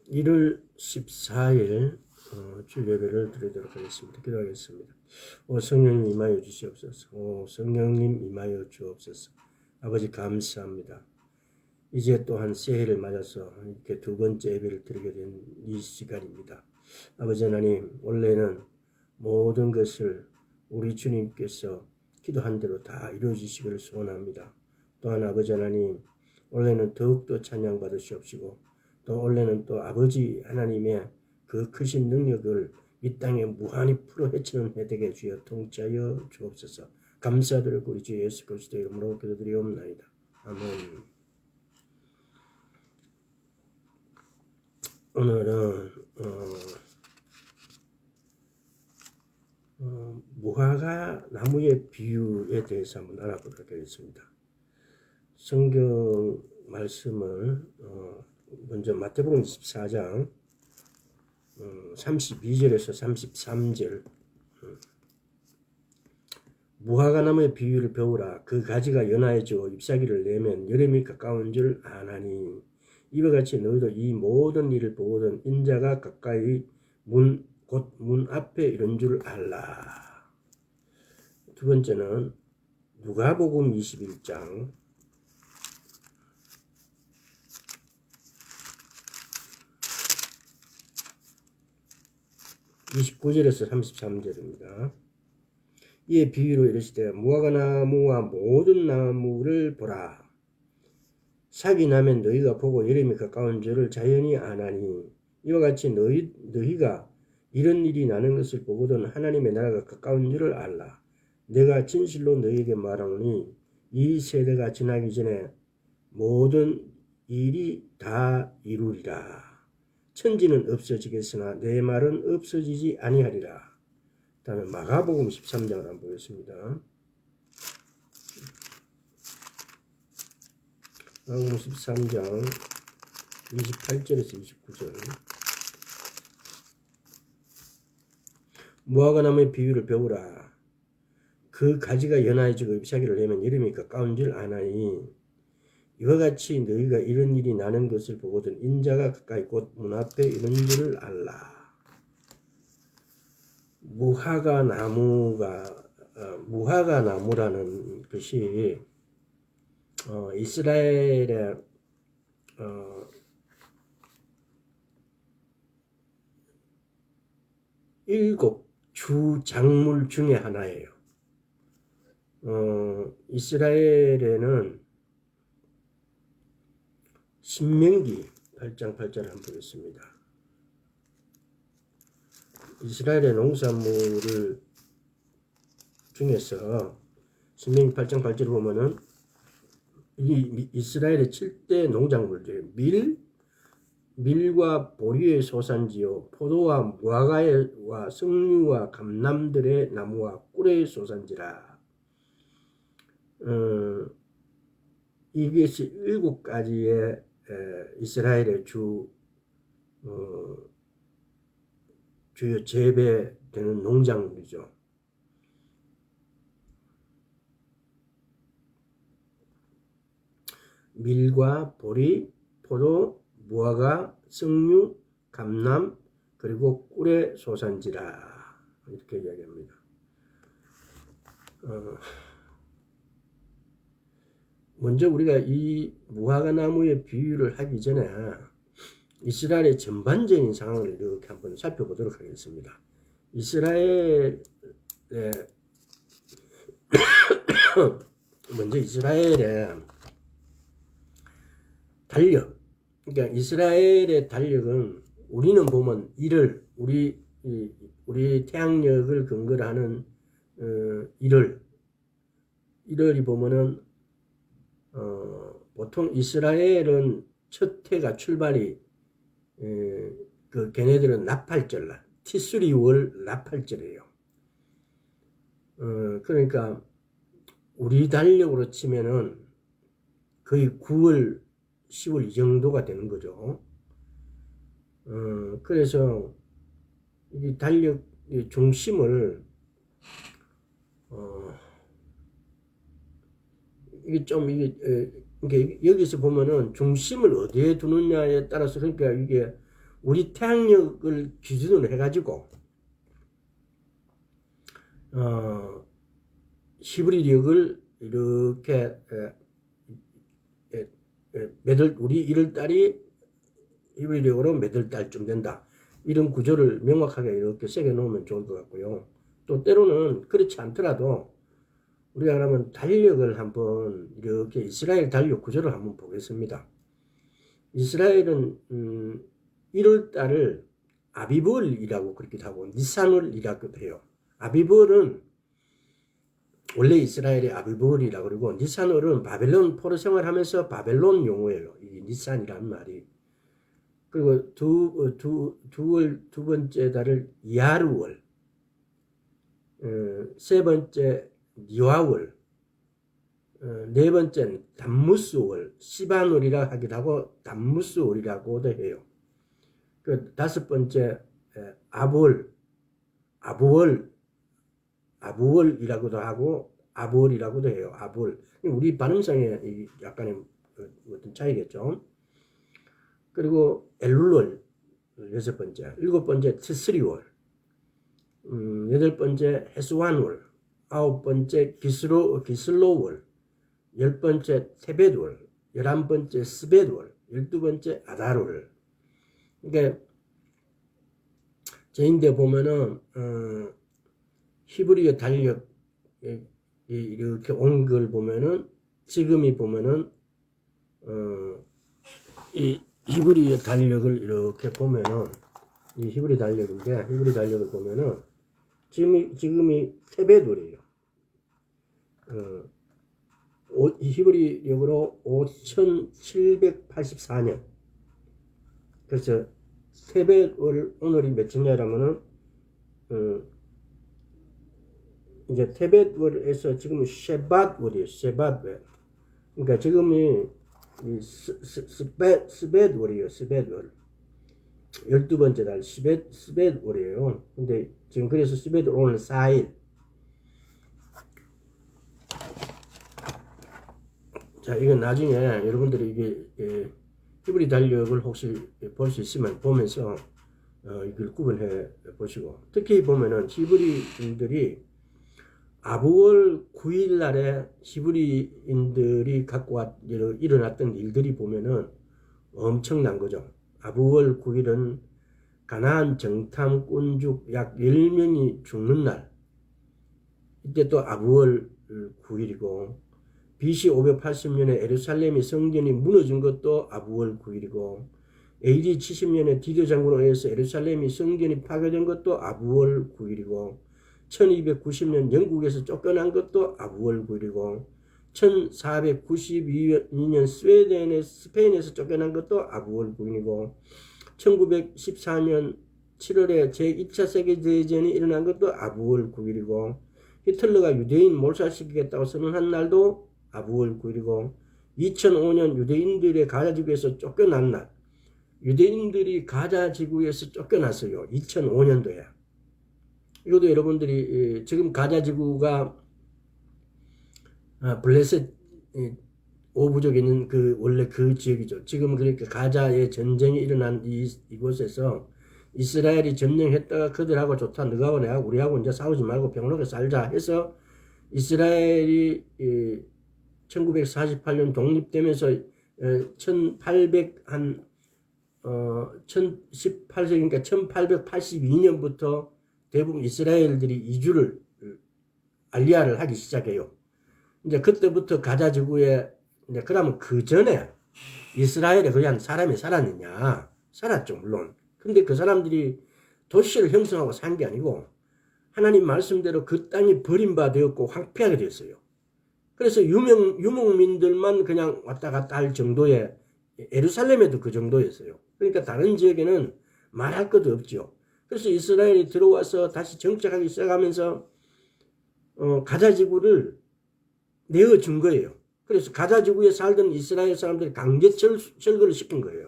1월 14일 주일 예배를 드리도록 하겠습니다. 기도하겠습니다. 오 성령님 임하여 주시옵소서. 오 성령님 임하여 주옵소서. 아버지 감사합니다. 이제 또한 새해를 맞아서 이렇게 두 번째 예배를 드리게 된 이 시간입니다. 아버지 하나님, 원래는 모든 것을 우리 주님께서 기도한 대로 다 이루어지시기를 소원합니다. 또한 아버지 하나님, 원래는 더욱더 찬양 받으시옵시고 또 원래는 또 아버지 하나님의 그 크신 능력을 이 땅에 무한히 풀어 헤치는 해되게 주여 통치하여 주옵소서. 감사드리고 우리 주 예수 그리스도 이름으로 기도드리옵나이다. 아멘. 오늘은 무화과 나무의 비유에 대해서 한번 알아보도록 하겠습니다. 성경 말씀을 먼저 마태복음 24장 32절에서 33절 무화과 나무의 비유를 배우라. 그 가지가 연하여지고 잎사귀를 내면 여름이 가까운 줄 아나니 이와 같이 너희도 이 모든 일을 보거든 인자가 가까이 곧 문 앞에 이른 줄 알라. 두 번째는 누가복음 21장 29절에서 33절입니다. 이에 비유로 이르시되 무화과 나무와 모든 나무를 보라. 삭이 나면 너희가 보고 여름이 가까운 줄을 자연히 아나니 이와 같이 너희가 이런 일이 나는 것을 보거든 하나님의 나라가 가까운 줄을 알라. 내가 진실로 너희에게 말하노니 이 세대가 지나기 전에 모든 일이 다 이루리라. 천지는 없어지겠으나 내 말은 없어지지 아니하리라. 다음에 마가복음 13장을 한번 보겠습니다. 마가복음 13장 28절에서 29절 무화과 나무의 비유를 배우라. 그 가지가 연하여지고 잎사귀를 내면 여름이 가까운 줄 아나니 이와 같이 너희가 이런 일이 나는 것을 보거든 인자가 가까이 곧 문 앞에 이른 줄을 알라. 무화과 나무라는 것이 이스라엘의 일곱 주 작물 중에 하나예요. 이스라엘에는 신명기 8장 8절을 한번 보겠습니다. 이스라엘의 농산물을 중에서 신명기 8장 8절을 보면은 이 이스라엘의 7대 농작물들 밀과 보리의 소산지요 포도와 무화과와 석류와 감람들의 나무와 꿀의 소산지라. 이것이 7가지의 이스라엘의 주요 재배되는 농작물이죠. 밀과 보리, 포도, 무화과, 석류, 감람, 그리고 꿀의 소산지라 이렇게 이야기합니다. 먼저 우리가 이 무화과 나무의 비유를 하기 전에 이스라엘의 전반적인 상황을 이렇게 한번 살펴보도록 하겠습니다. 이스라엘의 먼저 이스라엘의 달력, 그러니까 이스라엘의 달력은 우리는 보면 우리 태양력을 근거로 하는 1월이 보면은 보통 이스라엘은 첫 해가 출발이 그 걔네들은 나팔절 티스리월 나팔절이에요. 그러니까 우리 달력으로 치면은 거의 9월 10월 이 정도가 되는 거죠. 그래서 이 달력 중심을 이게 여기서 보면은 중심을 어디에 두느냐에 따라서 그러니까 이게 우리 태양력을 기준으로 해가지고 히브리력을 이렇게 우리 1월달이 히브리력으로 몇월 달쯤 된다. 이런 구조를 명확하게 이렇게 새겨 놓으면 좋을 것 같고요. 또 때로는 그렇지 않더라도 우리가 그러면 달력을 한번 이렇게 이스라엘 달력 구조를 한번 보겠습니다. 이스라엘은 1월 달을 아비벌이라고 그렇게 하고 니산월이라고 해요. 아비벌은 원래 이스라엘의 아비벌이라고 그러고 니산월은 바벨론 포로 생활하면서 바벨론 용어예요. 이 니산이라는 말이. 그리고 두 번째 달을 이하르월, 세 번째 니와월, 네 번째는 담무스월, 시바월이라 하기도 하고 담무스월이라고도 해요. 그 다섯 번째 아부월이라고도 하고 아부월이라고도 해요. 아부월. 우리 발음상에 약간의 어떤 차이겠죠. 그리고 엘룰월 여섯 번째, 일곱 번째 티스리월, 여덟 번째 헤스완월, 아홉 번째 기슬로월, 열 번째 테벳월, 11번째 스벳월, 12번째 아달월. 그러니까 저인데 보면은 히브리어 달력 이렇게 온 걸 보면은 지금이 보면은 이 히브리어 달력을 이렇게 보면은 이 히브리 달력인데 히브리 달력을 보면은 지금이 테벳월이에요. 히브리력으로 5784년. 그래서 테벳월 오늘이 며칠냐라면은 이제 테벳월에서 지금은 셰밧월이에요. 셰밧월. 그러니까 지금이 스벳월이에요. 스벳월. 12번째 달 스벳월이에요. 근데 지금 그래서 스벳월 오늘 4일. 자, 이건 나중에 여러분들이 이게 히브리 달력을 혹시 볼 수 있으면 보면서 이걸 구분해 보시고, 특히 보면은 히브리인들이 아부월 9일 날에 히브리인들이 갖고 일어났던 일들이 보면은 엄청난 거죠. 아부월 9일은 가나안 정탐 꾼죽 약 10명이 죽는 날. 이때 또 아부월 9일이고, BC 580년에 예루살렘이 성전이 무너진 것도 아부월 9일이고, AD 70년에 디도 장군에 의해서 예루살렘이 성전이 파괴된 것도 아부월 9일이고, 1290년 영국에서 쫓겨난 것도 아부월 9일이고, 1492년 스페인에서 쫓겨난 것도 아부월 9일이고, 1914년 7월에 제2차 세계대전이 일어난 것도 아부월 9일이고, 히틀러가 유대인 몰살시키겠다고 선언한 날도 아부월 9일이고, 2005년 유대인들의 가자지구에서 쫓겨난 날, 유대인들이 가자지구에서 쫓겨났어요. 2005년도에. 이것도 여러분들이 지금 가자지구가 블레셋 오부족에 있는 원래 그 지역이죠. 지금 그러니까 가자의 전쟁이 일어난 이곳에서 이스라엘이 점령했다가 그들하고 좋다, 너하고 내하고 우리하고 이제 싸우지 말고 평화롭게 살자 해서 이스라엘이 1948년 독립되면서 1018세기니까 1882년부터 대부분 이스라엘들이 이주를 알리아를 하기 시작해요. 이제 그때부터 가자 지구에 이제 그러면 그 전에 이스라엘에 그냥 사람이 살았느냐? 살았죠, 물론. 근데 그 사람들이 도시를 형성하고 산 게 아니고 하나님 말씀대로 그 땅이 버림받았고 황폐하게 됐어요. 그래서 유목민들만 그냥 왔다 갔다 할 정도의, 예루살렘에도 그 정도였어요. 그러니까 다른 지역에는 말할 것도 없죠. 그래서 이스라엘이 들어와서 다시 정착하기 시작하면서 가자지구를 내어준 거예요. 그래서 가자지구에 살던 이스라엘 사람들이 강제 철거를 시킨 거예요.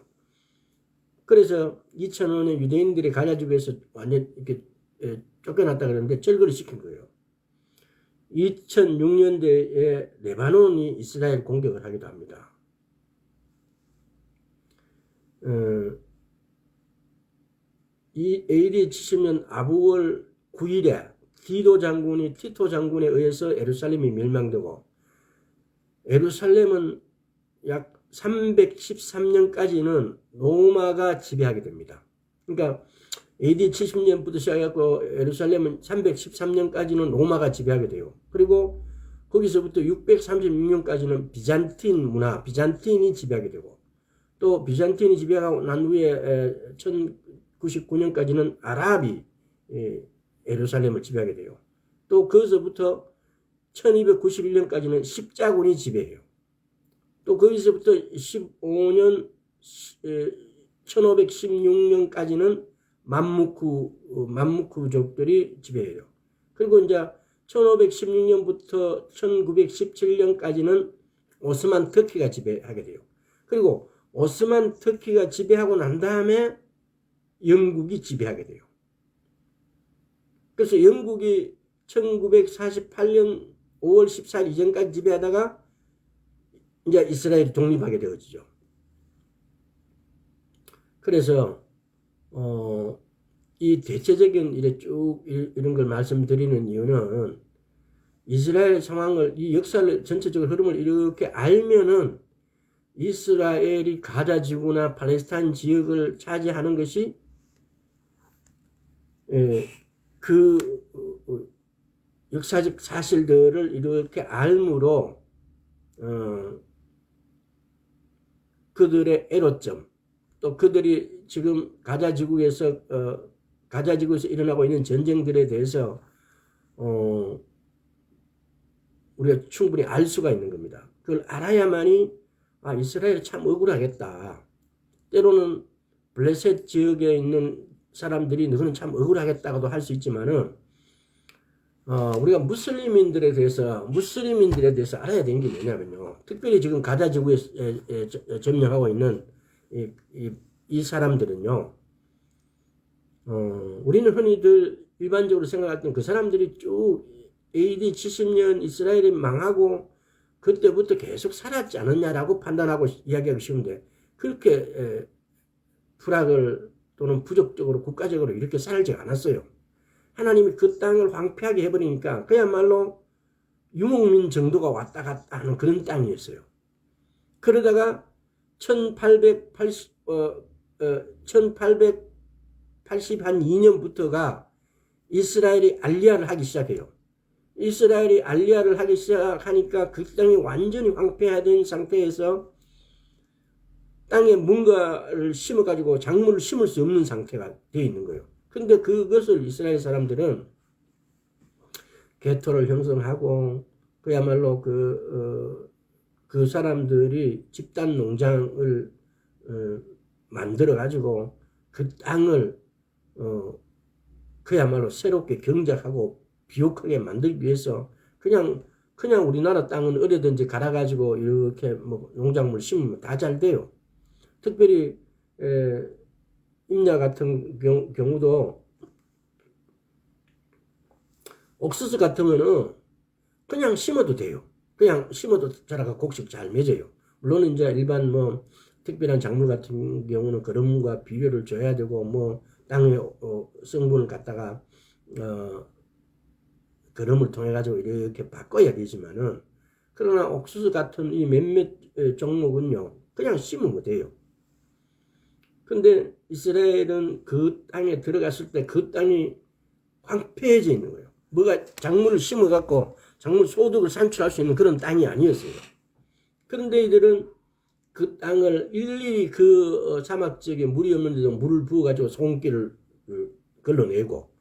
그래서 2005년 유대인들이 가자지구에서 완전 이렇게 쫓겨났다 그러는데 철거를 시킨 거예요. 2006년대에 레바논이 이스라엘 공격을 하기도 합니다. 이 AD 70년 아부월 9일에 티토 장군에 의해서 예루살렘이 멸망되고 예루살렘은 약 313년까지는 로마가 지배하게 됩니다. 그러니까 AD 70년부터 시작해서 예루살렘은 313년까지는 로마가 지배하게 돼요. 그리고 거기서부터 636년까지는 비잔틴 문화, 비잔틴이 지배하게 되고 또 비잔틴이 지배하고 난 후에 1099년까지는 아랍이 예루살렘을 지배하게 돼요. 또 거기서부터 1291년까지는 십자군이 지배해요. 또 거기서부터 15년 1516년까지는 만무쿠족들이 지배해요. 그리고 이제 1516년부터 1917년까지는 오스만 터키가 지배하게 돼요. 그리고 오스만 터키가 지배하고 난 다음에 영국이 지배하게 돼요. 그래서 영국이 1948년 5월 14일 이전까지 지배하다가 이제 이스라엘이 독립하게 되어지죠. 그래서 이 대체적인 이런 걸 말씀드리는 이유는 이스라엘 상황을, 이 역사를 전체적으로 흐름을 이렇게 알면은 이스라엘이 가자 지구나 팔레스타인 지역을 차지하는 것이 그 역사적 사실들을 이렇게 알므로 그들의 애로점, 또 그들이 지금 가자 지구에서 일어나고 있는 전쟁들에 대해서 우리가 충분히 알 수가 있는 겁니다. 그걸 알아야만이 이스라엘이 참 억울하겠다. 때로는 블레셋 지역에 있는 사람들이 너는 참 억울하겠다고도 할 수 있지만은 우리가 무슬림인들에 대해서 알아야 되는 게 뭐냐면요. 특별히 지금 가자 지구에 점령하고 있는 이 사람들은요. 우리는 흔히들 일반적으로 생각했던 그 사람들이 쭉 AD 70년 이스라엘이 망하고 그때부터 계속 살았지 않았냐라고 판단하고 이야기하기 쉬운데 그렇게 불악을 또는 부족적으로 국가적으로 이렇게 살지 않았어요. 하나님이 그 땅을 황폐하게 해버리니까 그야말로 유목민 정도가 왔다 갔다 하는 그런 땅이었어요. 그러다가 1882년부터가 이스라엘이 알리야를 하기 시작해요. 이스라엘이 알리야를 하기 시작하니까 그 땅이 완전히 황폐화된 상태에서 땅에 뭔가를 심어가지고 작물을 심을 수 없는 상태가 되어 있는 거예요. 근데 그것을 이스라엘 사람들은 개토를 형성하고 그야말로 그 사람들이 집단 농장을 만들어 가지고 그 땅을 그야말로 새롭게 경작하고 비옥하게 만들기 위해서 그냥 우리나라 땅은 어디든지 갈아가지고 이렇게 뭐 농작물 심으면 다 잘 돼요. 특별히 임야 같은 경우도 옥수수 같으면은 그냥 심어도 돼요. 그냥 심어도 자라가 곡식 잘 맺어요. 물론 이제 일반 뭐 특별한 작물 같은 경우는 거름과 비료를 줘야 되고 뭐 땅의 성분을 갖다가 거름을 통해 가지고 이렇게 바꿔야 되지만은 그러나 옥수수 같은 이 몇몇 종목은요 그냥 심으면 돼요. 근데 이스라엘은 그 땅에 들어갔을 때 그 땅이 황폐해져 있는 거예요. 뭐가 작물을 심어갖고 작물 소득을 산출할 수 있는 그런 땅이 아니었어요. 그런데 이들은 그 땅을 일일이 그 사막 지역에 물이 없는데도 물을 부어가지고 소금기를 걸러내고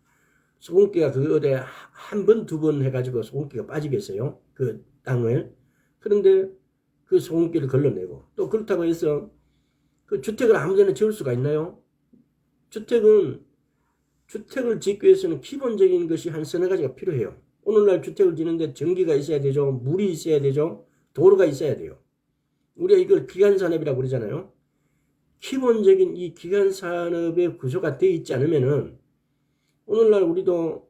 소금기가 그거에 한 번, 두 번 해가지고 소금기가 빠지겠어요. 그 땅을. 그런데 그 소금기를 걸러내고 또 그렇다고 해서 그 주택을 아무데나 지을 수가 있나요? 주택을 짓기 위해서는 기본적인 것이 한 서너 가지가 필요해요. 오늘날 주택을 짓는데 전기가 있어야 되죠. 물이 있어야 되죠. 도로가 있어야 돼요. 우리가 이걸 기간산업이라고 그러잖아요. 기본적인 이 기간산업의 구조가 되어 있지 않으면은 오늘날 우리도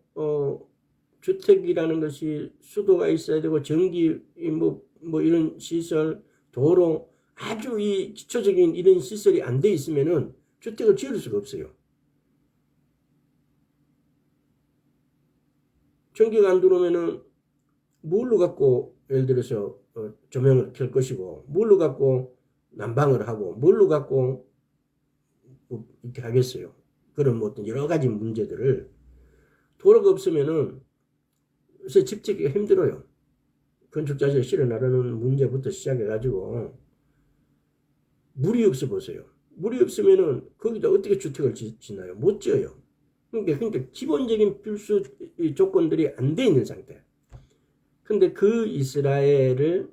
주택이라는 것이 수도가 있어야 되고 전기 뭐 이런 시설, 도로 아주 이 기초적인 이런 시설이 안 돼 있으면은 주택을 지을 수가 없어요. 전기가 안 들어오면은 뭘로 갖고 예를 들어서 조명을 켤 것이고, 뭘로 갖고 난방을 하고, 뭘로 갖고 뭐 이렇게 하겠어요. 그런 뭐 어떤 여러 가지 문제들을 도로가 없으면은 요새 집 짓기가 힘들어요. 건축자재 실어 나르는 문제부터 시작해가지고 물이 없어 보세요. 물이 없으면은 거기다 어떻게 주택을 짓나요? 못 지어요. 그러니까 기본적인 필수 조건들이 안 돼 있는 상태. 근데 그 이스라엘을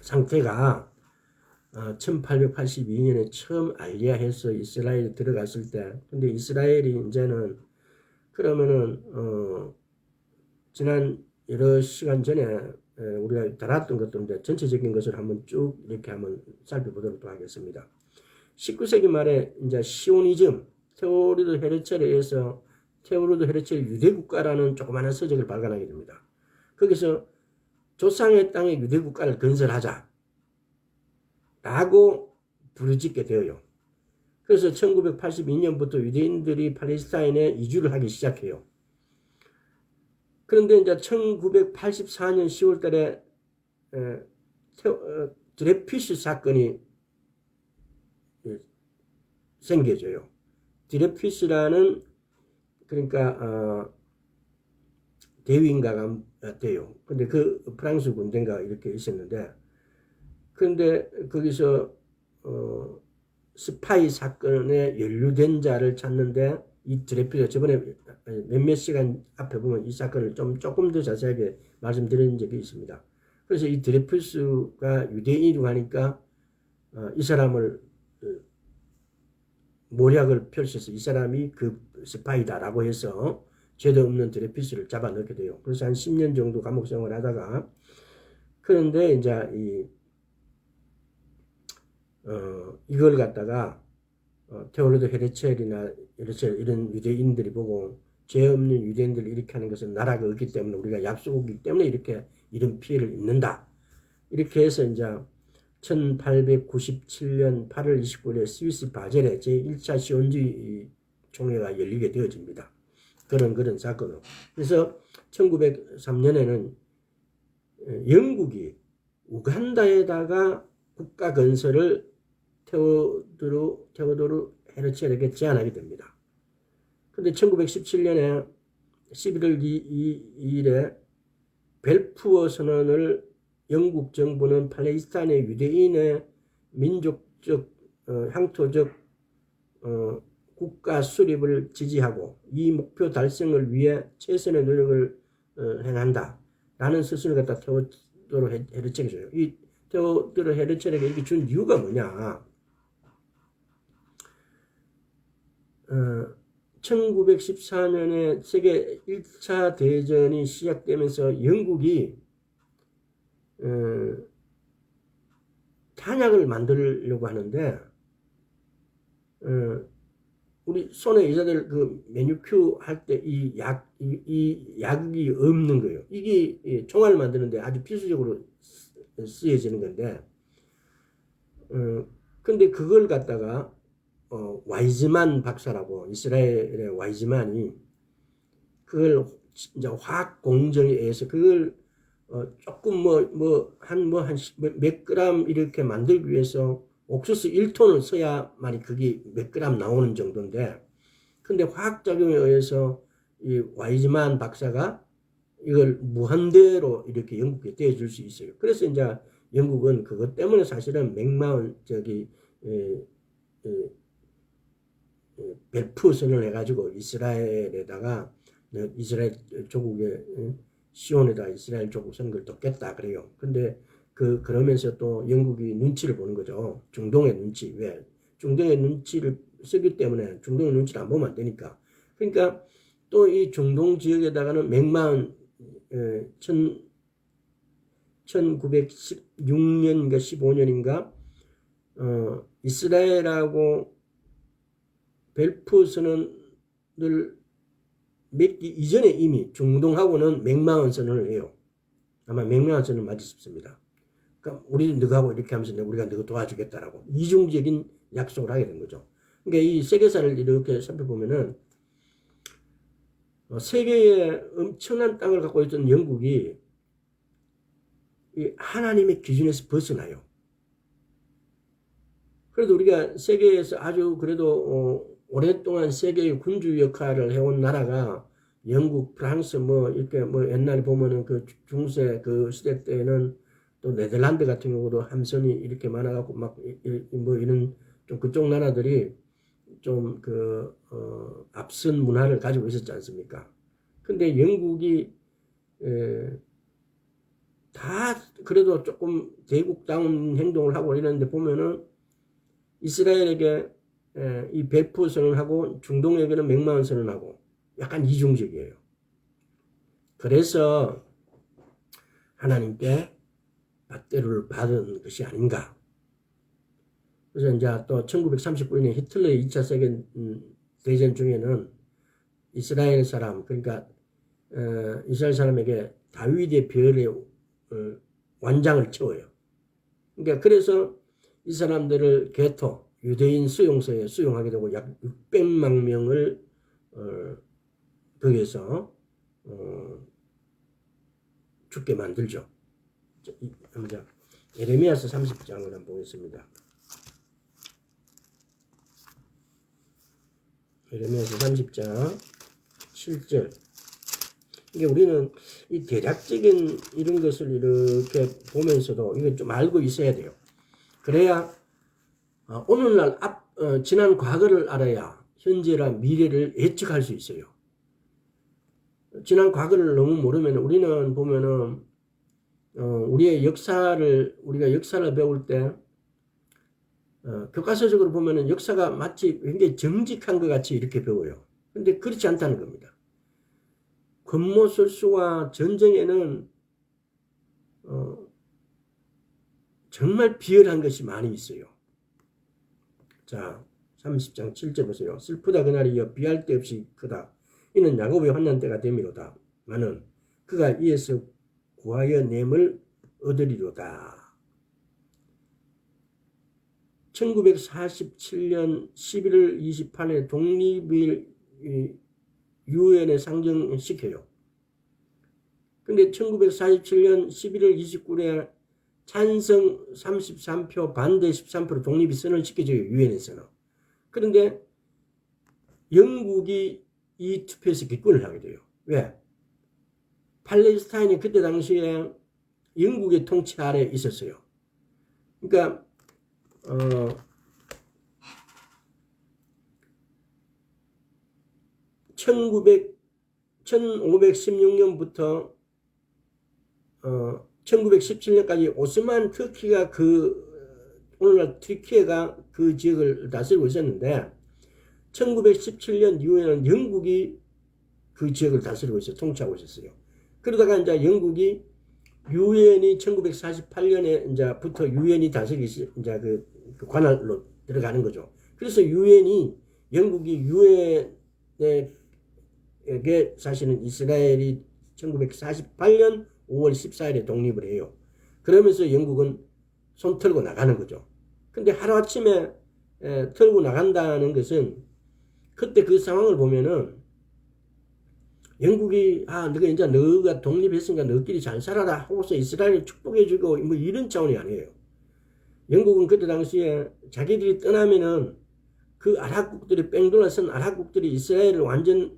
상태가 1882년에 처음 알리야해서 이스라엘에 들어갔을 때, 근데 이스라엘이 이제는 그러면은 지난 여러 시간 전에 우리가 다뤘던 것들인데 전체적인 것을 한번 쭉 이렇게 한번 살펴보도록 하겠습니다. 19세기 말에 이제 시오니즘, 테오도르 헤르첼에 의해서 테오도르 헤르첼 유대국가라는 조그마한 서적을 발간하게 됩니다. 거기서 조상의 땅에 유대국가를 건설하자 라고 부르짖게 되어요. 그래서 1982년부터 유대인들이 팔레스타인에 이주를 하기 시작해요. 그런데 이제 1984년 10월 달에 드레피스 사건이 생겨져요. 드레피스라는 그러니까 대위인가가 돼요. 근데 그 프랑스 군대인가 이렇게 있었는데, 그런데 거기서 스파이 사건에 연루된 자를 찾는데 이 드레피스가 저번에 몇몇 시간 앞에 보면 이 사건을 조금 더 자세하게 말씀드린 적이 있습니다. 그래서 이 드레피스가 유대인이라고 하니까 이 사람을 모략을 펼쳐서 이 사람이 그 스파이다라고 해서 죄도 없는 드레피스를 잡아넣게 돼요. 그래서 한 10년 정도 감옥 생활을 하다가, 그런데 이제 이걸 갖다가 테오도르 헤르첼이나 이런 유대인들이 보고 죄 없는 유대인들을 이렇게 하는 것은 나라가 없기 때문에, 우리가 약속이기 때문에 이렇게 이런 피해를 입는다. 이렇게 해서 이제 1897년 8월 29일 스위스 바젤에 제1차 시온주의 총회가 열리게 되어집니다. 그런 사건으로. 그래서 1903년에는 영국이 우간다에다가 국가 건설을 테오도르 헤르첼에게 제안하게 됩니다. 그런데 1917년에 11월 2일에 벨푸어 선언을 영국 정부는 팔레스타인의 유대인의 민족적, 향토적 국가 수립을 지지하고 이 목표 달성을 위해 최선의 노력을 행한다 라는 서술을 갖다 테오도르 헤르첼에게 줘요. 이 테오도르 헤르첼에게 이렇게 준 이유가 뭐냐? 1914년에 세계 1차 대전이 시작되면서 영국이 탄약을 만들려고 하는데 우리 손에 여자들 그 매니큐어 할 때 이 약이 없는 거예요. 이게 총알을 만드는데 아주 필수적으로 쓰여지는 건데, 근데 그걸 갖다가 와이즈만 박사라고, 이스라엘의 와이즈만이 그걸 이제 화학 공정에 의해서 그걸 조금 한 몇 그램 이렇게 만들기 위해서 옥수수 1톤을 써야만이 그게 몇 그램 나오는 정도인데, 근데 화학작용에 의해서 이 와이즈만 박사가 이걸 무한대로 이렇게 영국에 대줄 수 있어요. 그래서 이제 영국은 그것 때문에 사실은 맥마운 벨푸 선언을 해가지고 이스라엘에다가 이스라엘 조국의 시온에다 이스라엘 조국 선거를 돕겠다 그래요. 근데 그러면서 또 영국이 눈치를 보는 거죠. 중동의 눈치. 왜? 중동의 눈치를 쓰기 때문에 중동의 눈치를 안 보면 안 되니까. 그러니까 또 이 중동 지역에다가는 맥마운 1916년인가 15년인가 이스라엘하고 벨푸 선언을 맺기 이전에 이미 중동하고는 맥마운 선언을 해요. 아마 맥마운 선언 맞을 싶습니다. 그러니까 우리는 너하고 이렇게 하면서 우리가 너 도와주겠다라고 이중적인 약속을 하게 된 거죠. 그러니까 이 세계사를 이렇게 살펴보면은 세계에 엄청난 땅을 갖고 있던 영국이 이 하나님의 기준에서 벗어나요. 그래도 우리가 세계에서 아주 그래도 오랫동안 세계의 군주 역할을 해온 나라가 영국, 프랑스 이렇게 옛날에 보면은 그 중세 그 시대 때는 또 네덜란드 같은 경우도 함선이 이렇게 많아갖고 이런 좀 그쪽 나라들이 좀 앞선 문화를 가지고 있었지 않습니까? 근데 영국이 다 그래도 조금 대국다운 행동을 하고 이러는데 보면은 이스라엘에게 이 배프 선언하고 중동에게는 맹마원 선언하고 약간 이중적이에요. 그래서 하나님께 받대를 받은 것이 아닌가. 그래서 이제 또 1939년에 히틀러의 2차 세계 대전 중에는 이스라엘 사람, 그러니까 이스라엘 사람에게 다윗의 별의 완장을 채워요. 그러니까 그래서 이 사람들을 개토, 유대인 수용소에 수용하게 되고 약 600만 명을 거기에서 죽게 만들죠. 먼저 예레미야서 30장을 한번 보겠습니다. 예레미야서 30장 7절. 이게 우리는 이 대략적인 이런 것을 이렇게 보면서도 이거 좀 알고 있어야 돼요. 그래야 오늘날 지난 과거를 알아야 현재라 미래를 예측할 수 있어요. 지난 과거를 너무 모르면 우리는 보면은 우리가 역사를 배울 때 교과서적으로 보면은 역사가 마치 굉장히 정직한 것 같이 이렇게 배워요. 근데 그렇지 않다는 겁니다. 권모술수와 전쟁에는 정말 비열한 것이 많이 있어요. 자, 30장 7절 보세요. 슬프다 그날이여 비할 데 없이 크다. 이는 야곱의 환난 때가 됨이로다. 나는 그가 이에서 구하여 냄을 얻으리로다. 1947년 11월 28일에 독립일 유엔에 상정시켜요. 근데 1947년 11월 29일에 찬성 33표, 반대 13% 독립이 선언시켜져요. 유엔에서는. 그런데 영국이 이 투표에서 기권을 하게 돼요. 왜? 팔레스타인이 그때 당시에 영국의 통치 아래 있었어요. 그러니까 1516년부터 1917년까지 오스만 터키가 오늘날 터키가 그 지역을 다스리고 있었는데 1917년 이후에는 영국이 그 지역을 다스리고 있어요. 통치하고 있었어요. 그러다가 이제 영국이 유엔이 1948년에 이제부터 유엔이 다스리기 이제 그 관할로 들어가는 거죠. 그래서 영국이 유엔에게 사실은 이스라엘이 1948년 5월 14일에 독립을 해요. 그러면서 영국은 손 털고 나가는 거죠. 근데 하루아침에 털고 나간다는 것은 그때 그 상황을 보면은 영국이 너가 독립했으니까 너끼리 잘 살아라 하고서 이스라엘을 축복해주고 이런 차원이 아니에요. 영국은 그때 당시에 자기들이 떠나면은 그 아랍국들이 뺑돌아선 아랍국들이 이스라엘을 완전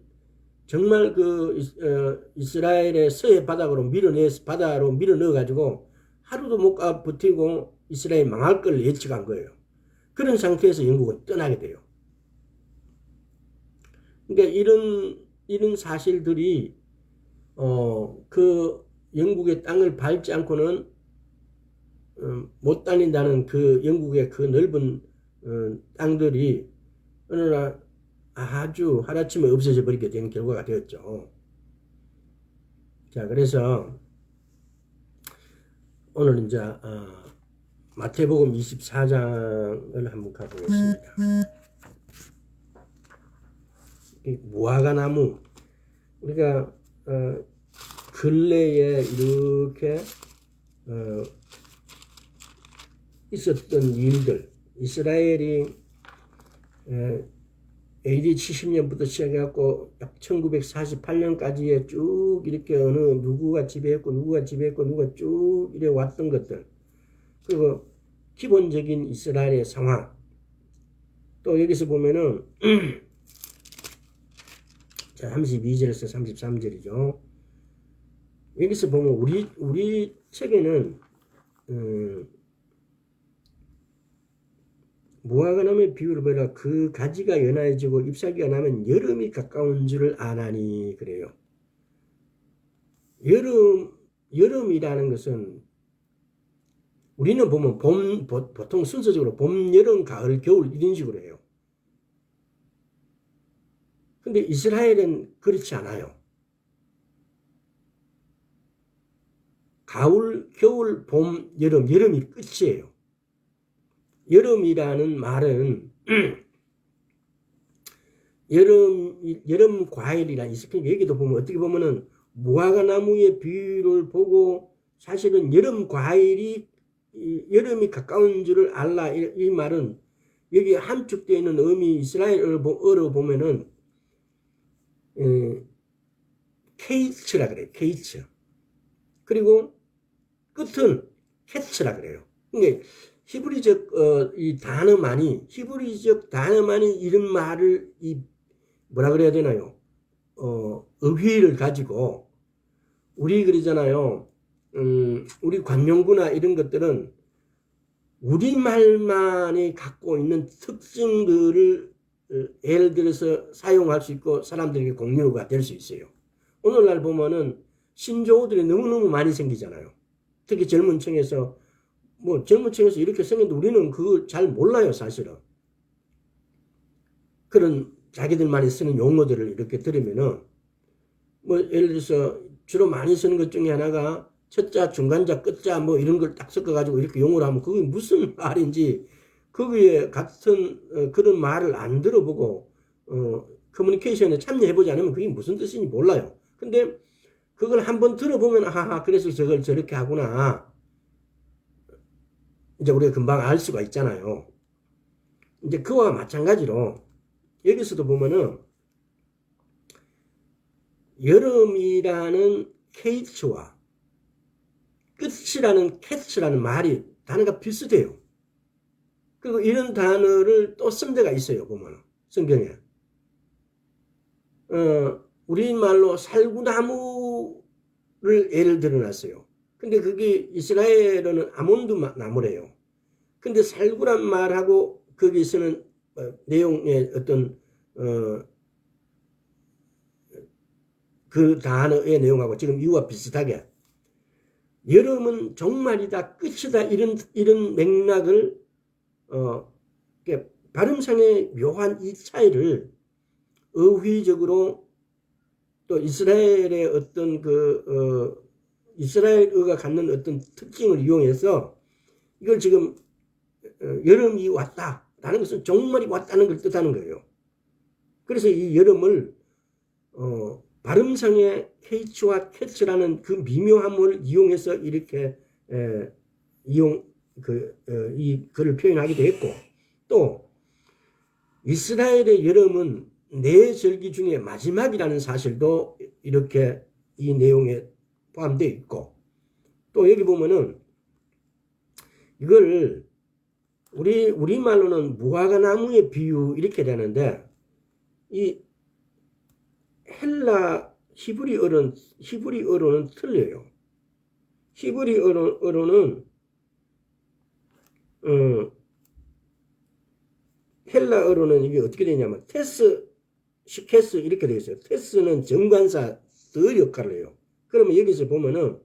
정말 이스라엘의 서해 바다로 밀어넣어가지고 하루도 못 가 버티고 이스라엘 망할 걸 예측한 거예요. 그런 상태에서 영국은 떠나게 돼요. 그러니까 이런 사실들이 그 영국의 땅을 밟지 않고는 못 다닌다는 그 영국의 그 넓은 땅들이 어느 날 아주 하루아침에 없어져 버리게 되는 결과가 되었죠. 자, 그래서 오늘 이제 마태복음 24장을 한번 가보겠습니다. 이 무화과 나무, 우리가 근래에 이렇게 있었던 일들, 이스라엘이 AD 70년부터 시작해갖고 약 1948년까지에 쭉 이렇게 어느 누구가 지배했고 누가 쭉 이래 왔던 것들, 그리고 기본적인 이스라엘의 상황, 또 여기서 보면은 32절에서 33절이죠. 여기서 보면 우리 책에는 무화과 나무의 비유를 보라. 그 가지가 연하여지고 잎사귀가 나면 여름이 가까운 줄을 아나니 그래요. 여름이라는 것은 우리는 보면 보통 순서적으로 봄, 여름, 가을, 겨울 이런 식으로 해요. 근데 이스라엘은 그렇지 않아요. 가을, 겨울, 봄, 여름이 끝이에요. 여름이라는 말은 여름 과일이라 여기도 보면 어떻게 보면은 무화과 나무의 비유를 보고 사실은 여름 과일이 여름이 가까운 줄을 알라 이 말은 여기 함축되어 있는 의미 이스라엘어로 보면은 케이츠라 그래요. 케이츠. 그리고 끝은 캐츠라 그래요. 그러니까 히브리적 히브리적 단어만이 이런 말을 뭐라 그래야 되나요? 어휘를 가지고 우리 그러잖아요. 우리 관용구나 이런 것들은 우리말만이 갖고 있는 특징들을 예를 들어서 사용할 수 있고 사람들에게 공유가 될 수 있어요. 오늘날 보면은 신조어들이 너무너무 많이 생기잖아요. 특히 젊은 층에서 이렇게 생겼는데 우리는 그걸 잘 몰라요, 사실은. 그런 자기들만이 쓰는 용어들을 이렇게 들으면은 예를 들어서 주로 많이 쓰는 것 중에 하나가 첫자, 중간자, 끝자 이런 걸 딱 섞어가지고 이렇게 용어를 하면 그게 무슨 말인지 거기에 같은 그런 말을 안 들어보고 커뮤니케이션에 참여해보지 않으면 그게 무슨 뜻인지 몰라요. 근데 그걸 한번 들어보면 아하 그래서 저걸 저렇게 하구나. 이제 우리가 금방 알 수가 있잖아요. 이제 그와 마찬가지로 여기서도 보면은 여름이라는 케이츠와 끝이라는 캐츠라는 말이 단어가 비슷해요. 그리고 이런 단어를 또 쓴 데가 있어요. 보면 성경에 우리말로 살구나무를 예를 들어놨어요. 근데 그게 이스라엘어는 아몬드 나무래요. 근데 살구란 말하고 거기서는 내용의 어떤 그 단어의 내용하고 지금 이와 비슷하게 여름은 종말이다, 끝이다 이런 맥락을 발음상의 묘한 이 차이를 어휘적으로 또 이스라엘의 어떤 이스라엘어가 갖는 어떤 특징을 이용해서 이걸 지금 여름이 왔다라는 것은 종말이 왔다는 걸 뜻하는 거예요. 그래서 이 여름을 발음상의 케이츠와 캐츠라는 그 미묘함을 이용해서 이렇게 이 글을 표현하기도 했고, 또 이스라엘의 여름은 네 절기 중에 마지막이라는 사실도 이렇게 이 내용에 포함되어 있고, 또 여기 보면은 이걸 우리말로는 무화과 나무의 비유 이렇게 되는데 이 히브리어로는 틀려요. 히브리어로는 헬라어로는 이게 어떻게 되냐면 시케스 이렇게 되어 있어요. 테스는 정관사 더 역할을 해요. 그러면 여기서 보면은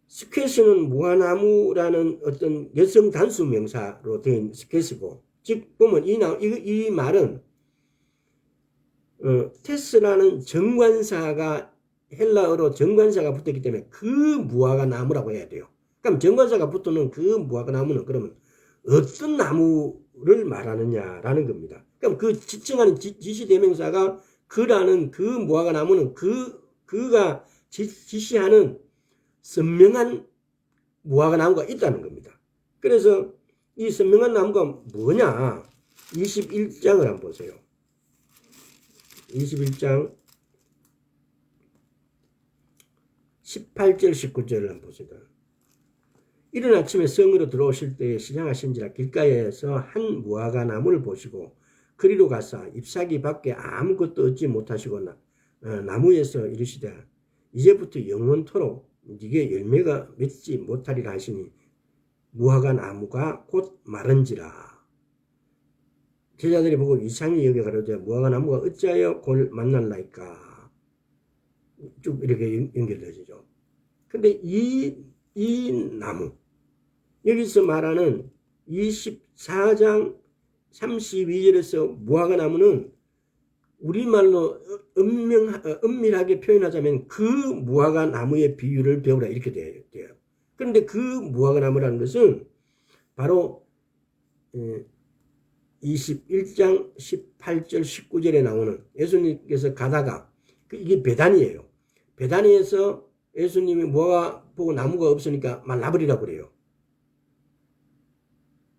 스퀘스는 무화나무라는 어떤 여성 단수 명사로 된 스퀘스고, 즉 보면 이 말은 테스라는 정관사가 헬라어로 정관사가 붙었기 때문에 그 무화과 나무라고 해야 돼요. 그럼 정관사가 붙는 그 무화과 나무는 그러면 어떤 나무를 말하느냐라는 겁니다. 그럼 그 지칭하는 지시대명사가 그라는 그 무화과 나무는 그가 지시하는 선명한 무화과 나무가 있다는 겁니다. 그래서 이 선명한 나무가 뭐냐? 21장을 한번 보세요. 21장 18절 19절을 한번 보세요. 이른 아침에 성으로 들어오실 때에 시장하신지라 길가에서 한 무화과 나무를 보시고 그리로 가서 잎사귀 밖에 아무것도 얻지 못하시거나 나무에서 이르시되 이제부터 영원토록 네게 열매가 맺지 못하리라 하시니 무화과 나무가 곧 마른지라. 제자들이 보고 이상히 여겨 가로되 무화과 나무가 어찌하여 골 만날라이까. 쭉 이렇게 연결되죠. 근데 이 나무 여기서 말하는 24장 32절에서 무화과 나무는 우리말로 엄밀하게 표현하자면 그 무화과 나무의 비유를 배우라 이렇게 돼요. 그런데 그 무화과 나무라는 것은 바로 21장 18절 19절에 나오는 예수님께서 가다가 이게 베다니예요. 베다니에서 예수님이 무화과 보고 나무가 없으니까 말라버리라고 그래요.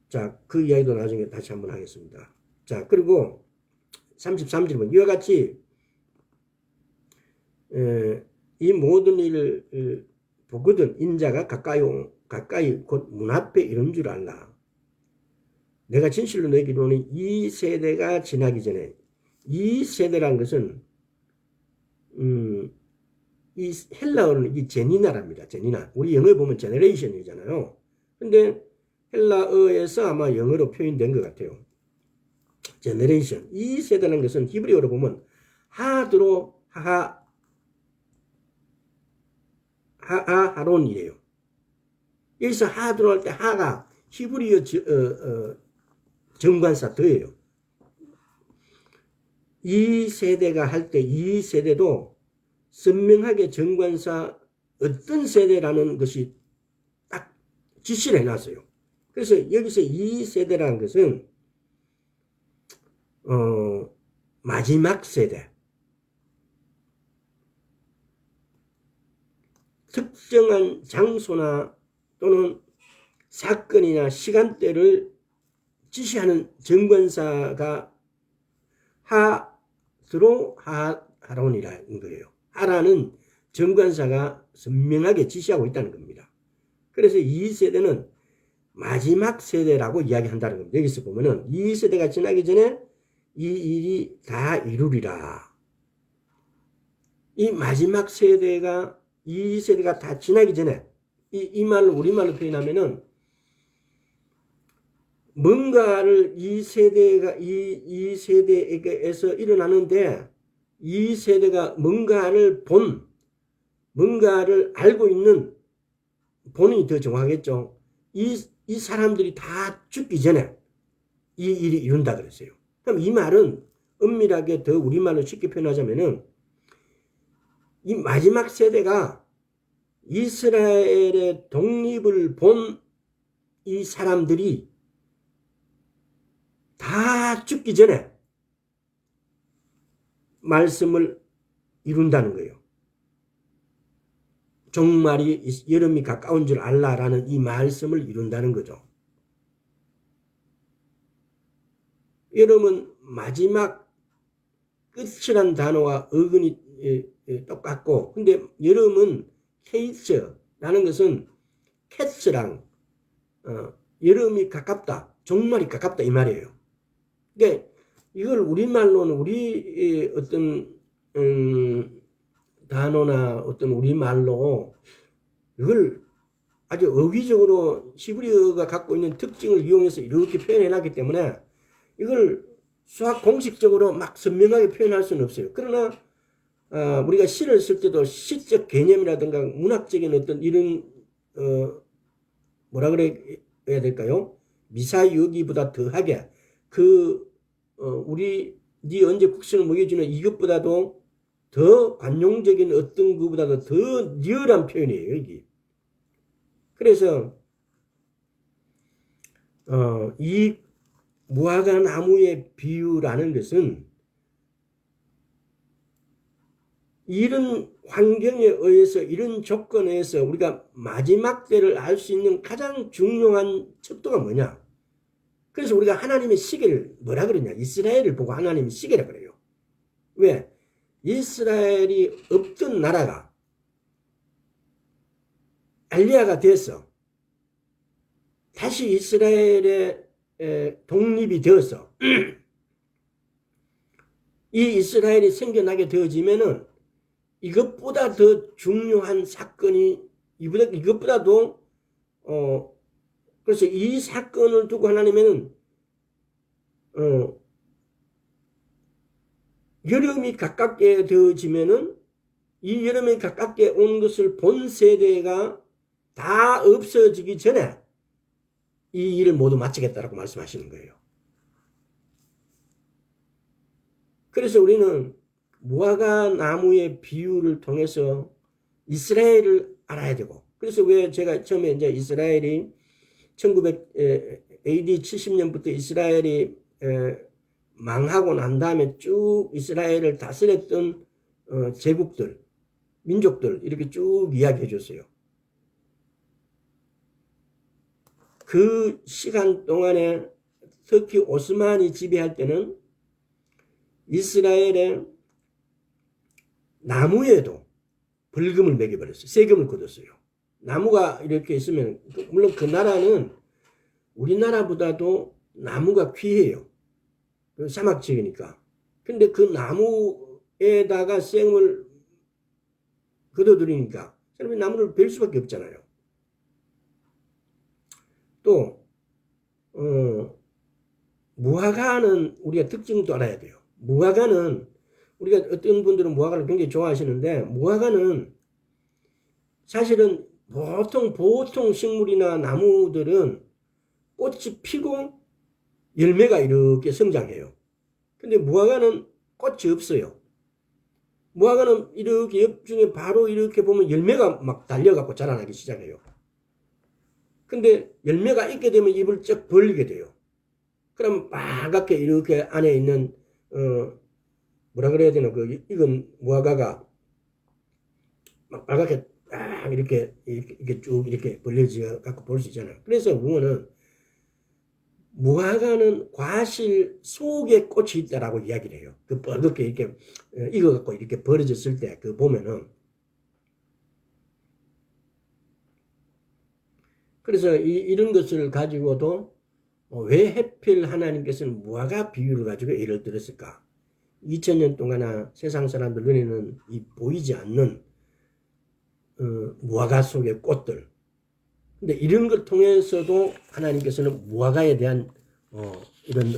자, 그 이야기도 나중에 다시 한번 하겠습니다. 자, 그리고 33절은 이와 같이 이 모든 일을 보거든 인자가 가까이 곧 문 앞에 이런 줄 알라. 내가 진실로 너에게 이르노니 이 세대가 지나기 전에 이 세대라는 것은 이 헬라어는 이 제니나랍니다. 제니나. 우리 영어에 보면 제너레이션이잖아요. 근데 헬라어에서 아마 영어로 표현된 것 같아요. 제너레이션. 이 세대라는 것은 히브리어로 보면 하드로 하론이에요. 여기서 하드로 할 때 하가 히브리어 정관사 더예요. 이 세대가 할 때 이 세대도 선명하게 정관사 어떤 세대라는 것이 딱 지시를 해놨어요. 그래서 여기서 이 세대라는 것은 마지막 세대, 특정한 장소나 또는 사건이나 시간대를 지시하는 정관사가 하론이라는 거예요. 하라는 정관사가 선명하게 지시하고 있다는 겁니다. 그래서 이 세대는 마지막 세대라고 이야기한다는 겁니다. 여기서 보면은 이 세대가 지나기 전에 이 일이 다 이루리라. 이 마지막 세대가 이 세대가 다 지나기 전에 이 말로 우리말로 표현하면은 뭔가를 이 세대에게서 일어나는데 이 세대가 뭔가를 알고 있는 본인이 더 정확하겠죠. 이 사람들이 다 죽기 전에 이 일이 이룬다 그랬어요. 그럼 이 말은 엄밀하게 더 우리말로 쉽게 표현하자면은 이 마지막 세대가 이스라엘의 독립을 본 이 사람들이 다 죽기 전에 말씀을 이룬다는 거예요. 종말이 여름이 가까운 줄 알라라는 이 말씀을 이룬다는 거죠. 여름은 마지막 끝이란 단어와 어근이 똑같고 근데 여름은 케이츠라는 것은 캐츠랑 여름이 가깝다, 종말이 가깝다 이 말이에요. 그러니까 이걸 우리말로는 우리 어떤 단어나 어떤 우리말로 이걸 아주 어휘적으로 히브리어가 갖고 있는 특징을 이용해서 이렇게 표현해 놨기 때문에 이걸 수학 공식적으로 막 선명하게 표현할 수는 없어요. 그러나 우리가 시를 쓸 때도 시적 개념이라든가 문학적인 어떤 이런 뭐라 그래야 될까요? 미사여기보다 더하게 네 언제 국선을 먹여주는 이것보다도 더 관용적인 어떤 것보다도 더 리얼한 표현이에요, 여기. 그래서 이 무화과 나무의 비유라는 것은 이런 환경에 의해서 이런 조건에 의해서 우리가 마지막 때를 알 수 있는 가장 중요한 척도가 뭐냐? 그래서 우리가 하나님의 시계를 뭐라 그러냐? 이스라엘을 보고 하나님의 시계라 그래요. 왜? 이스라엘이 없던 나라가 알리야가 돼서 다시 이스라엘의 독립이 되어서 이 이스라엘이 생겨나게 되어지면은 이것보다 더 중요한 사건이 이것보다도 그래서 이 사건을 두고 하나님은 여름이 가깝게 되어지면은 이 여름이 가깝게 온 것을 본 세대가 다 없어지기 전에 이 일을 모두 마치겠다라고 말씀하시는 거예요. 그래서 우리는 무화과 나무의 비유를 통해서 이스라엘을 알아야 되고, 그래서 왜 제가 처음에 이제 이스라엘이 1900 AD 70년부터 이스라엘이 망하고 난 다음에 쭉 이스라엘을 다스렸던 제국들, 민족들 이렇게 쭉 이야기해 줬어요. 그 시간 동안에 특히 오스만이 지배할 때는 이스라엘의 나무에도 벌금을 매겨버렸어요. 세금을 걷었어요. 나무가 이렇게 있으면, 물론 그 나라는 우리나라보다도 나무가 귀해요. 사막 지역이니까. 근데 그 나무에다가 세금을 걷어들이니까 사람이 나무를 벨 수밖에 없잖아요. 또 무화과는 우리가 특징도 알아야 돼요. 무화과는 우리가 어떤 분들은 무화과를 굉장히 좋아하시는데, 무화과는 사실은 보통 식물이나 나무들은 꽃이 피고 열매가 이렇게 성장해요. 근데 무화과는 꽃이 없어요. 무화과는 이렇게 옆중에 바로 이렇게 보면 열매가 막 달려갖고 자라나기 시작해요. 근데 열매가 있게 되면 입을 쩍 벌리게 돼요. 그러면 빨갛게 이렇게 안에 있는 뭐라 그래야 되나, 그 익은 무화과가 막 빨갛게 딱 이렇게 쭉 이렇게 벌려져 갖고 볼 수 있잖아요. 그래서 무화과는 과실 속에 꽃이 있다라고 이야기를 해요. 그 뻘겋게 이렇게 익어갖고 이렇게 벌어졌을 때 그 보면은. 그래서 이런 것을 가지고도 왜 하필 하나님께서는 무화과 비유를 가지고 예를 들었을까? 2000년 동안 세상 사람들 눈에는 보이지 않는 무화과 속의 꽃들. 근데 이런 걸 통해서도 하나님께서는 무화과에 대한 이런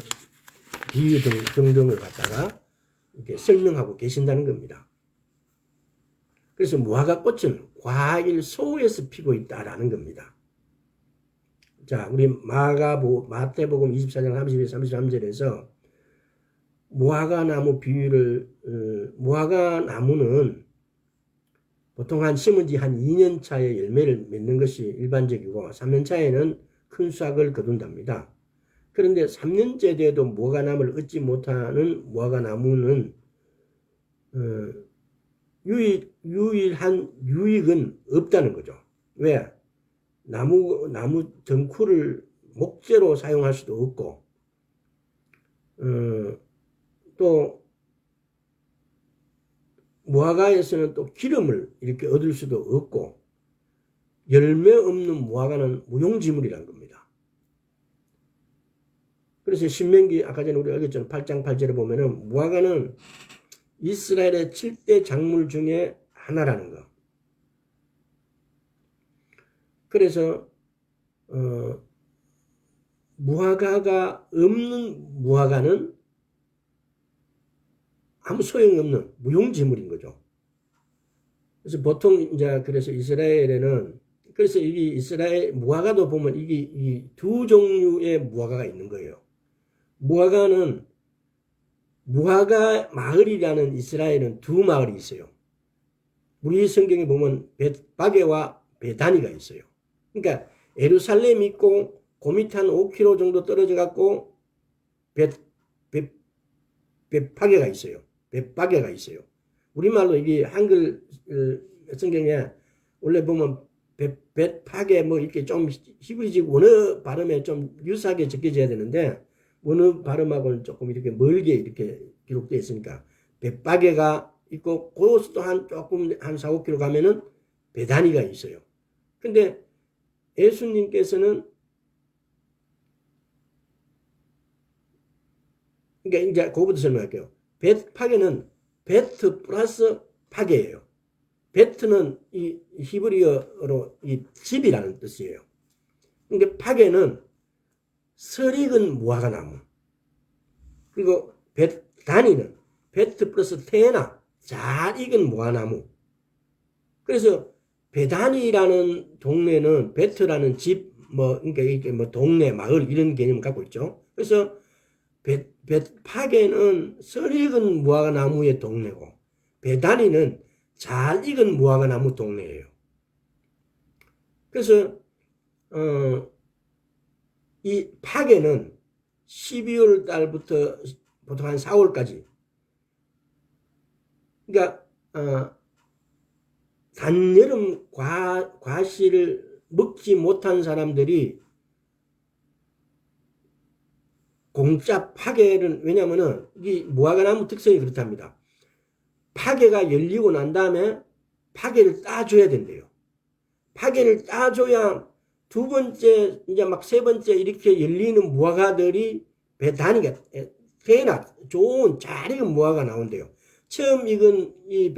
비유 등등을 갖다가 이렇게 설명하고 계신다는 겁니다. 그래서 무화과 꽃은 과일 속에서 피고 있다라는 겁니다. 자, 우리 마태복음 24장 32, 33절에서 무화과 나무 비유를, 무화과 나무는 보통 심은 지 한 2년 차에 열매를 맺는 것이 일반적이고 3년 차에는 큰 수확을 거둔답니다. 그런데 3년째 돼도 무화과 나무를 얻지 못하는 무화과 나무는 유일한 유익은 없다는 거죠. 왜? 나무 덩쿨을 목재로 사용할 수도 없고, 또 무화과에서는 또 기름을 이렇게 얻을 수도 없고, 열매 없는 무화과는 무용지물이라는 겁니다. 그래서 신명기 아까 전에 우리가 읽었잖아요. 8장 8절에 보면은 무화과는 이스라엘의 7대 작물 중에 하나라는 거. 그래서 무화과가 없는 무화과는 아무 소용이 없는 무용지물인 거죠. 그래서 보통 이제 그래서 이스라엘에는, 그래서 이 이스라엘 무화과도 보면 이 두 종류의 무화과가 있는 거예요. 무화과는 무화과 마을이라는 이스라엘은 두 마을이 있어요. 우리 성경에 보면 벳바게와 베다니가 있어요. 그러니까 예루살렘 있고 그 밑에 한 5km 정도 떨어져 갖고 벳바게가 있어요. 벳바게가 있어요. 우리말로 이게 한글 성경에 원래 보면 파괴 뭐 이렇게 좀 히브리식 원어 발음에 좀 유사하게 적혀져야 되는데 원어 발음하고는 조금 이렇게 멀게 이렇게 기록되어 있으니까 벳파괴가 있고 그것도 한 조금 한 4, 5km 가면은 베다니가 있어요. 근데 예수님께서는 그러니까 이제 그거부터 설명할게요. 벳파괴는 베트 플러스 파괴예요. 베트는 이 히브리어로 이 집이라는 뜻이에요. 그러니까 파괴는 설익은 무화과 나무. 그리고 단위는 베트 플러스 테나 잘 익은 무화나무. 그래서 베단이라는 동네는 베트라는 집, 그러니까 이렇게 동네, 마을 이런 개념을 갖고 있죠. 그래서 파게는 썰 익은 무화과 나무의 동네고, 베단이는 잘 익은 무화과 나무 동네예요. 그래서 이 파게는 12월 달부터 보통 한 4월까지, 그러니까 단여름 과실을 먹지 못한 사람들이 공짜 파괴를, 왜냐면은 이 무화과나무 특성이 그렇답니다. 파괴가 열리고 난 다음에 파괴를 따줘야 된대요. 파괴를 따줘야 두 번째, 이제 막 세 번째 이렇게 열리는 무화과들이 단위가 꽤나 좋은 잘 익은 무화과가 나온대요. 처음 익은 이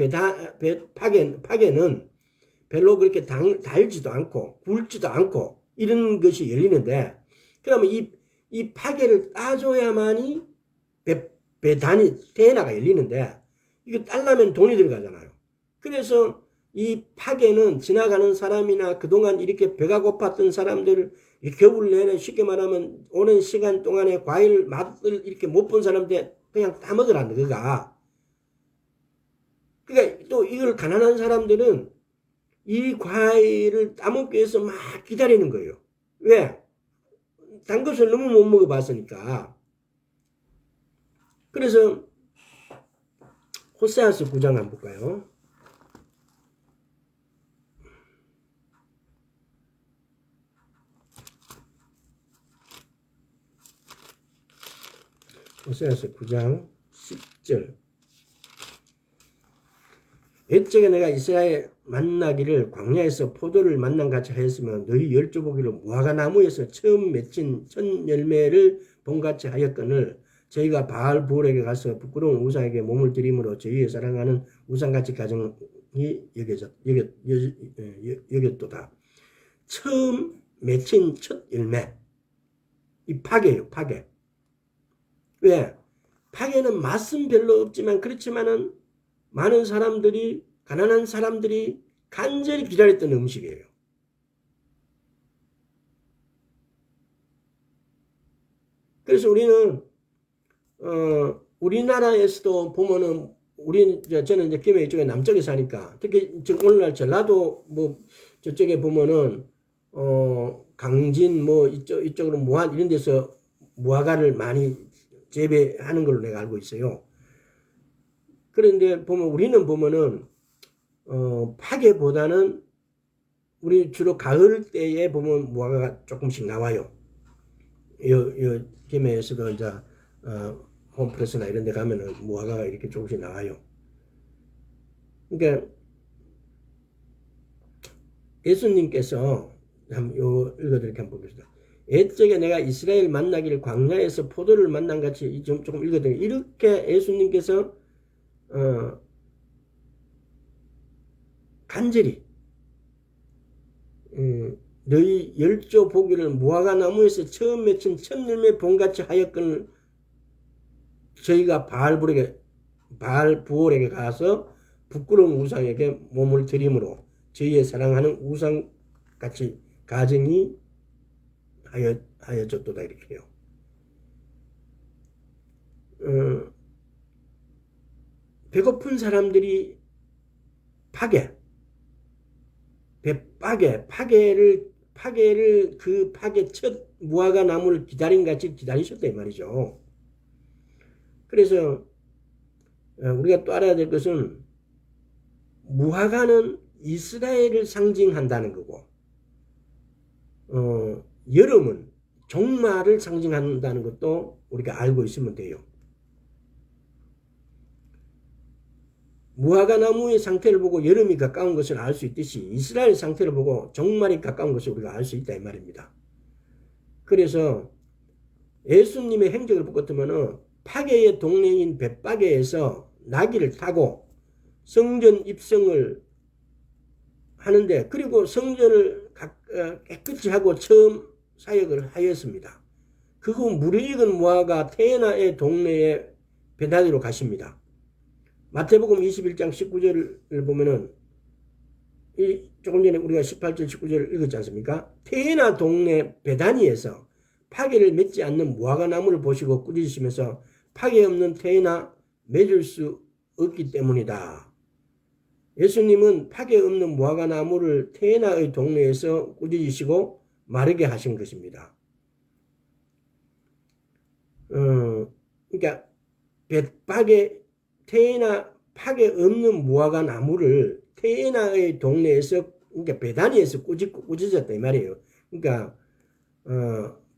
파괴는 별로 그렇게 달지도 않고 굵지도 않고 이런 것이 열리는데, 그러면 이 파괴를 따줘야만이 단위 테나가 열리는데, 이거 따려면 돈이 들어가잖아요. 그래서 이 파괴는 지나가는 사람이나 그동안 이렇게 배가 고팠던 사람들을 겨울 내내 쉽게 말하면 오랜 시간 동안에 과일 맛을 이렇게 못 본 사람들 그냥 따먹으라는 거가. 그러니까 또 이걸 가난한 사람들은 이 과일을 따먹기 위해서 막 기다리는 거예요. 왜? 단 것을 너무 못 먹어봤으니까. 그래서 호세아서 9장 한번 볼까요? 호세아서 9장 10절. 옛적에 내가 이스라엘 만나기를 광야에서 포도를 만난 같이 하였으면 너희 열조보기로 무화과 나무에서 처음 맺힌 첫 열매를 본같이 하였거늘 저희가 바알 부올에게 가서 부끄러운 우상에게 몸을 드림으로 저희의 사랑하는 우상같이 가정이 여겼도다. 처음 맺힌 첫 열매, 이 파괴예요. 파괴. 왜? 파괴는 맛은 별로 없지만, 그렇지만은 많은 사람들이, 가난한 사람들이 간절히 기다렸던 음식이에요. 그래서 우리는 우리나라에서도 보면은 저는 이제 김해 이쪽에 남쪽에 사니까, 특히 오늘날 전라도 저쪽에 보면은 강진 이쪽으로 무안 이런 데서 무화과를 많이 재배하는 걸로 내가 알고 있어요. 그런데 우리는 보면은 파괴보다는 우리 주로 가을 때에 보면 무화과가 조금씩 나와요. 김해에서도 이제 홈프레스나 이런 데 가면은 무화과가 이렇게 조금씩 나와요. 그러니까 예수님께서 한번 읽어드릴게요. 한번 보겠습니다. 옛적에 내가 이스라엘 만나기를 광야에서 포도를 만난 같이 조금 읽어드릴게요. 이렇게 예수님께서 간절히 너희 열조 보기를 무화과 나무에서 처음 맺힌 첫 열매 본같이 하였거늘 저희가 바알 부올에게 가서 부끄러운 우상에게 몸을 드림으로 저희의 사랑하는 우상같이 가정이 하여졌도다 이렇게 해요. 배고픈 사람들이 파괴를 그 파괴 첫 무화과 나무를 기다린 같이 기다리셨다 이 말이죠. 그래서 우리가 또 알아야 될 것은 무화과는 이스라엘을 상징한다는 거고, 여름은 종말을 상징한다는 것도 우리가 알고 있으면 돼요. 무화과 나무의 상태를 보고 여름이 가까운 것을 알 수 있듯이 이스라엘 상태를 보고 종말이 가까운 것을 우리가 알 수 있다 이 말입니다. 그래서 예수님의 행적을 보겠다면은 파게의 동네인 벳파게에서 나귀를 타고 성전 입성을 하는데, 그리고 성전을 깨끗이 하고 처음 사역을 하였습니다. 그 후 물이 익은 무화과 테나의 동네에 베다니로 가십니다. 마태복음 21장 19절을 보면은 조금 전에 우리가 18절 19절을 읽었지 않습니까? 테나 동네 베다니에서 파괴를 맺지 않는 무화과 나무를 보시고 꾸짖으시면서 파괴 없는 테나 맺을 수 없기 때문이다. 예수님은 파괴 없는 무화과 나무를 테나의 동네에서 꾸짖으시고 마르게 하신 것입니다. 그러니까 테나 파괴 없는 무화과 나무를 테나의 동네에서, 그러니까 베다니에서 꾸짖었다 이 말이에요. 그러니까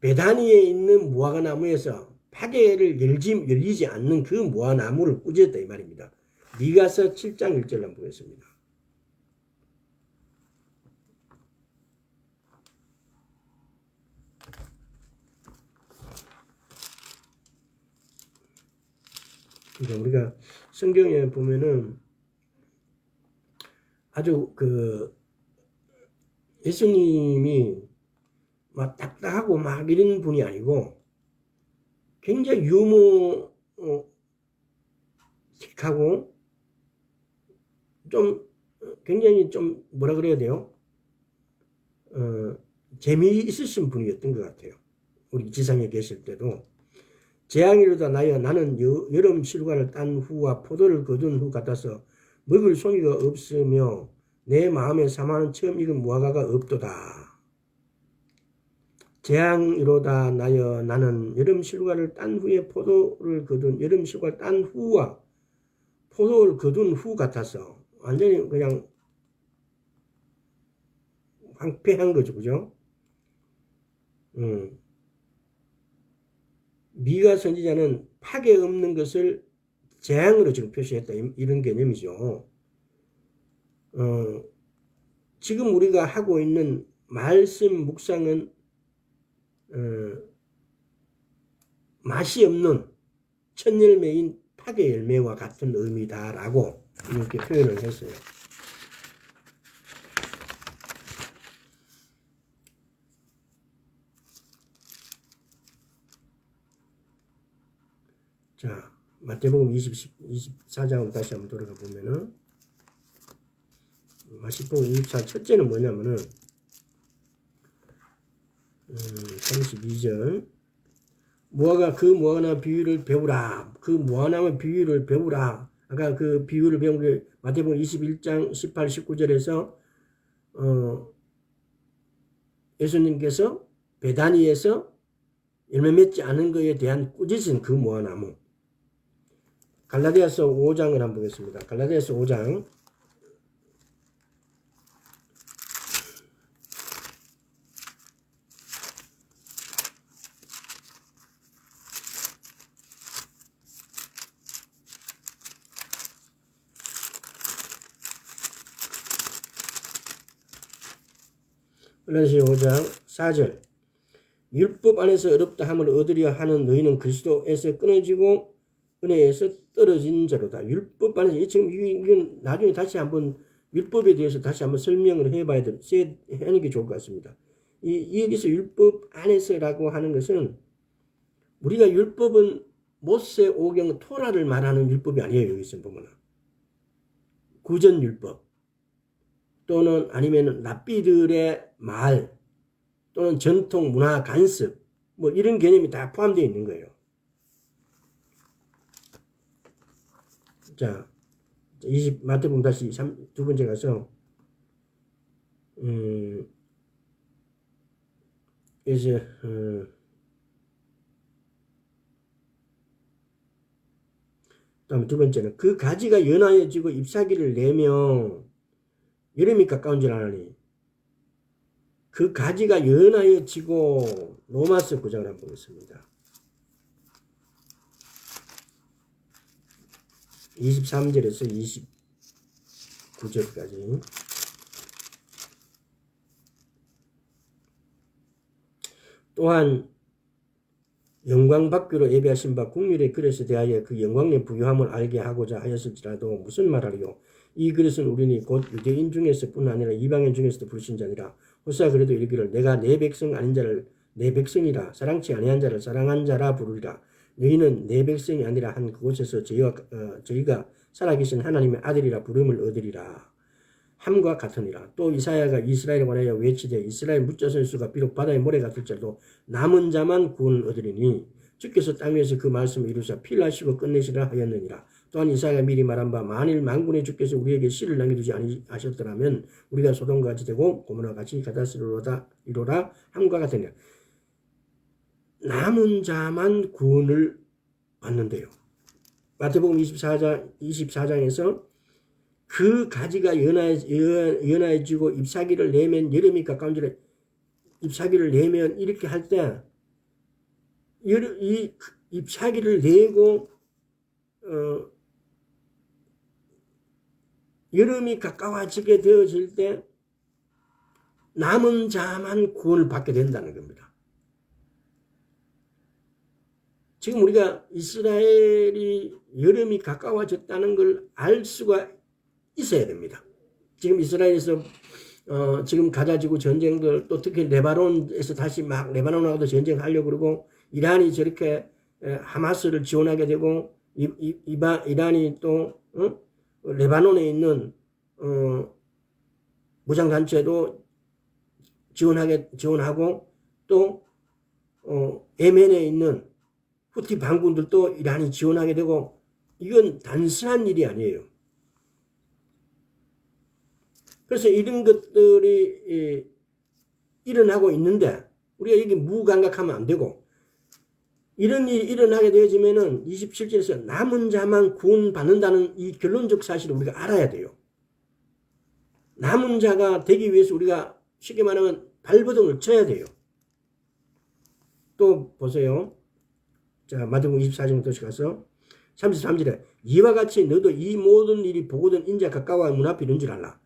베다니에 있는 무화과 나무에서 파괴를 열리지 않는 그 무화과 나무를 꾸짖었다 이 말입니다. 미가서 7장 1절 한번 보겠습니다. 그러니까 우리가 성경에 보면은 아주 예수님이 막 딱딱하고 막 이런 분이 아니고 굉장히 유머틱하고 좀 굉장히 좀 뭐라 그래야 돼요? 재미있으신 분이었던 것 같아요. 우리 지상에 계실 때도 재앙이로다 나여 나는 여름 실과를 딴 후와 포도를 거둔 후 같아서 먹을 송이가 없으며 내 마음에 사마는 처음 익은 무화과가 없도다. 재앙이로다 나여 나는 여름 실과를 딴 후에 포도를 거둔 여름 실과를 딴 후와 포도를 거둔 후 같아서 완전히 그냥 황폐한 거죠, 그죠? 미가 선지자는 파괴 없는 것을 재앙으로 지금 표시했다 이런 개념이죠. 지금 우리가 하고 있는 말씀 묵상은 맛이 없는 첫 열매인 파괴 열매와 같은 의미다라고 이렇게 표현을 했어요. 자, 마태복음 24장으로 다시 한번 돌아가 보면은, 마태복음 24 첫째는 뭐냐면은 32절 무화과 그 무화과나무 비유를 배우라. 그 무화과나무 비유를 배우라. 아까 그 비유를 배운 게 마태복음 21장 18, 19절에서 예수님께서 베다니에서 열매 맺지 않은 것에 대한 꾸짖은 그 무화과나무. 갈라디아서 5장을 한번 보겠습니다. 갈라디아서 5장 갈라디아서 5장 4절 율법 안에서 어렵다 함을 얻으려 하는 너희는 그리스도에서 끊어지고 은혜에서 떨어진 자로다. 율법 안에서 지금 이건 나중에 다시 한번 율법에 대해서 다시 한번 설명을 해봐야 돼. 하는 게 좋을 것 같습니다. 여기서 율법 안에서라고 하는 것은 우리가 율법은 모세 오경 토라를 말하는 율법이 아니에요. 여기서 보면 구전 율법 또는 아니면 랍비들의 말 또는 전통 문화 간섭 뭐 이런 개념이 다 포함되어 있는 거예요. 자, 마태복음 다시 두 번째 가서 이제 다음 두 번째는 그 가지가 연하여지고 잎사귀를 내며 여름이 가까운 줄 아니 그 가지가 연하여지고 로마서 9장을 한번 보겠습니다. 23절에서 29절까지. 또한 영광 받기로 예비하신 바 국률의 그릇에 대하여 그 영광의 부유함을 알게 하고자 하였을지라도 무슨 말하리요? 이 그릇은 우리니 곧 유대인 중에서뿐 아니라 이방인 중에서도 부르신 자니라. 호세아 그래도 이르기를 내가 내 백성 아닌 자를 내 백성이라 사랑치 아니한 자를 사랑한 자라 부르리라. 너희는 내 백성이 아니라 한 그곳에서 저희가 살아계신 하나님의 아들이라 부름을 얻으리라. 함과 같으니라. 또 이사야가 이스라엘에 관하여 외치되 이스라엘 묻자선 수가 비록 바다의 모래 같을지라도 남은 자만 구원을 얻으리니 주께서 땅 위에서 그 말씀을 이루사 피를 하시고 끝내시라 하였느니라. 또한 이사야가 미리 말한 바 만일 만군의 주께서 우리에게 씨를 남겨두지 아니하셨더라면 우리가 소돔과 같이 되고 고모라 같이 가다스로라 함과 같으니라. 남은 자만 구원을 받는데요. 마태복음 24장에서 그 가지가 연하여지고 잎사귀를 내면 여름이 가까운 줄에 잎사귀를 내면 이렇게 할 때 이 잎사귀를 내고 여름이 가까워지게 되어질 때 남은 자만 구원을 받게 된다는 겁니다. 지금 우리가 이스라엘이 여름이 가까워졌다는 걸 알 수가 있어야 됩니다. 지금 이스라엘에서 지금 가자지구 전쟁들 또 특히 레바논에서 다시 막 레바논하고도 전쟁하려고 그러고 이란이 저렇게 하마스를 지원하게 되고 이란이 또 레바논에 있는 무장단체도 지원하고 또 예멘에 있는 후티 반군들도 이란이 지원하게 되고 이건 단순한 일이 아니에요. 그래서 이런 것들이 일어나고 있는데 우리가 여기 무감각하면 안 되고 이런 일이 일어나게 되어지면은 27절에서 남은 자만 구원받는다는 이 결론적 사실을 우리가 알아야 돼요. 남은 자가 되기 위해서 우리가 쉽게 말하면 발버둥을 쳐야 돼요. 또 보세요. 자, 마태복음 24장부터 가서 33절에 이와 같이 너도 이 모든 일이 보거든 인자 가까워 문 앞에 있는 줄 알라.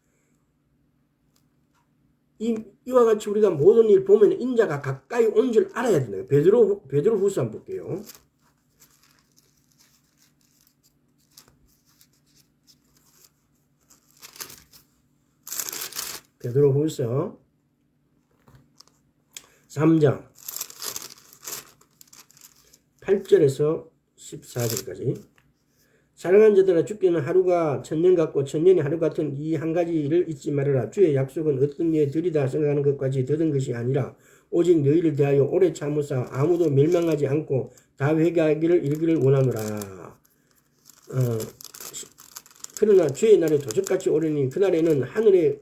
이와 같이 우리가 모든 일 보면 인자가 가까이 온 줄 알아야 된다. 베드로 후서 한번 볼게요. 베드로 후서 3장 8절에서 14절까지 사랑하는 자들아 주께는 하루가 천년 같고 천년이 하루 같은 이 한 가지를 잊지 말아라. 주의 약속은 어떤 이에 들이다 생각하는 것까지 더든 것이 아니라 오직 너희를 대하여 오래 참으사 아무도 멸망하지 않고 다 회개하기를 이르기를 원하노라. 그러나 주의 날에 도적같이 오르니 그날에는 하늘에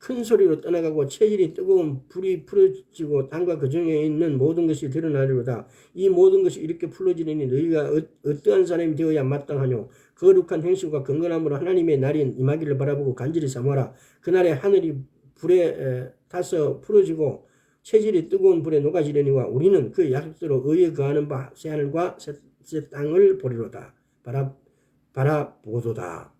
큰 소리로 떠나가고 체질이 뜨거운 불이 풀어지고 땅과 그 중에 있는 모든 것이 드러나리로다. 이 모든 것이 이렇게 풀어지려니 너희가 어떠한 사람이 되어야 마땅하뇨. 거룩한 행실과 경건함으로 하나님의 날인 임하기를 바라보고 간절히 사모하라. 그날에 하늘이 불에 타서 풀어지고 체질이 뜨거운 불에 녹아지려니와 우리는 그 약속대로 의에 거하는 바 새하늘과 새 땅을 보리로다. 바라보도다.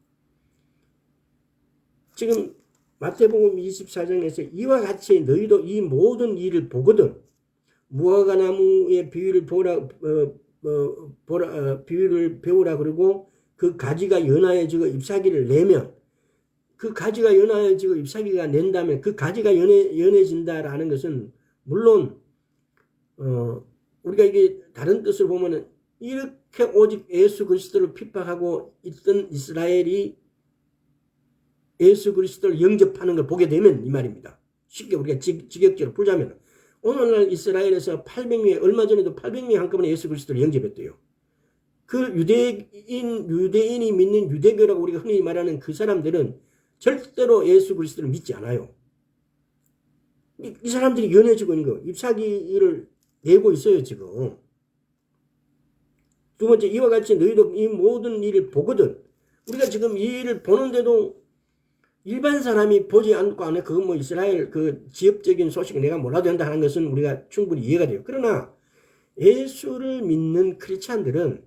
지금 마태복음 24장에서 이와 같이 너희도 이 모든 일을 보거든. 무화과나무의 비유를 비유를 배우라 그러고 그 가지가 연하여지고 잎사귀를 내면 그 가지가 연하여지고 잎사귀가 낸다면 그 가지가 연해진다라는 것은 물론 우리가 이게 다른 뜻을 보면은 이렇게 오직 예수 그리스도를 핍박하고 있던 이스라엘이 예수 그리스도를 영접하는 걸 보게 되면 이 말입니다. 쉽게 우리가 직역적으로 풀자면 오늘날 이스라엘에서 800명이 얼마 전에도 800명이 한꺼번에 예수 그리스도를 영접했대요. 그 유대인이 믿는 유대교라고 우리가 흔히 말하는 그 사람들은 절대로 예수 그리스도를 믿지 않아요. 이 사람들이 연해지고 있는 거 잎사귀를 내고 있어요 지금. 두 번째 이와 같이 너희도 이 모든 일을 보거든. 우리가 지금 이 일을 보는데도 일반 사람이 보지 않고 안에 그거 뭐 이스라엘 그 지역적인 소식을 내가 몰라도 된다 하는 것은 우리가 충분히 이해가 돼요. 그러나 예수를 믿는 크리스찬들은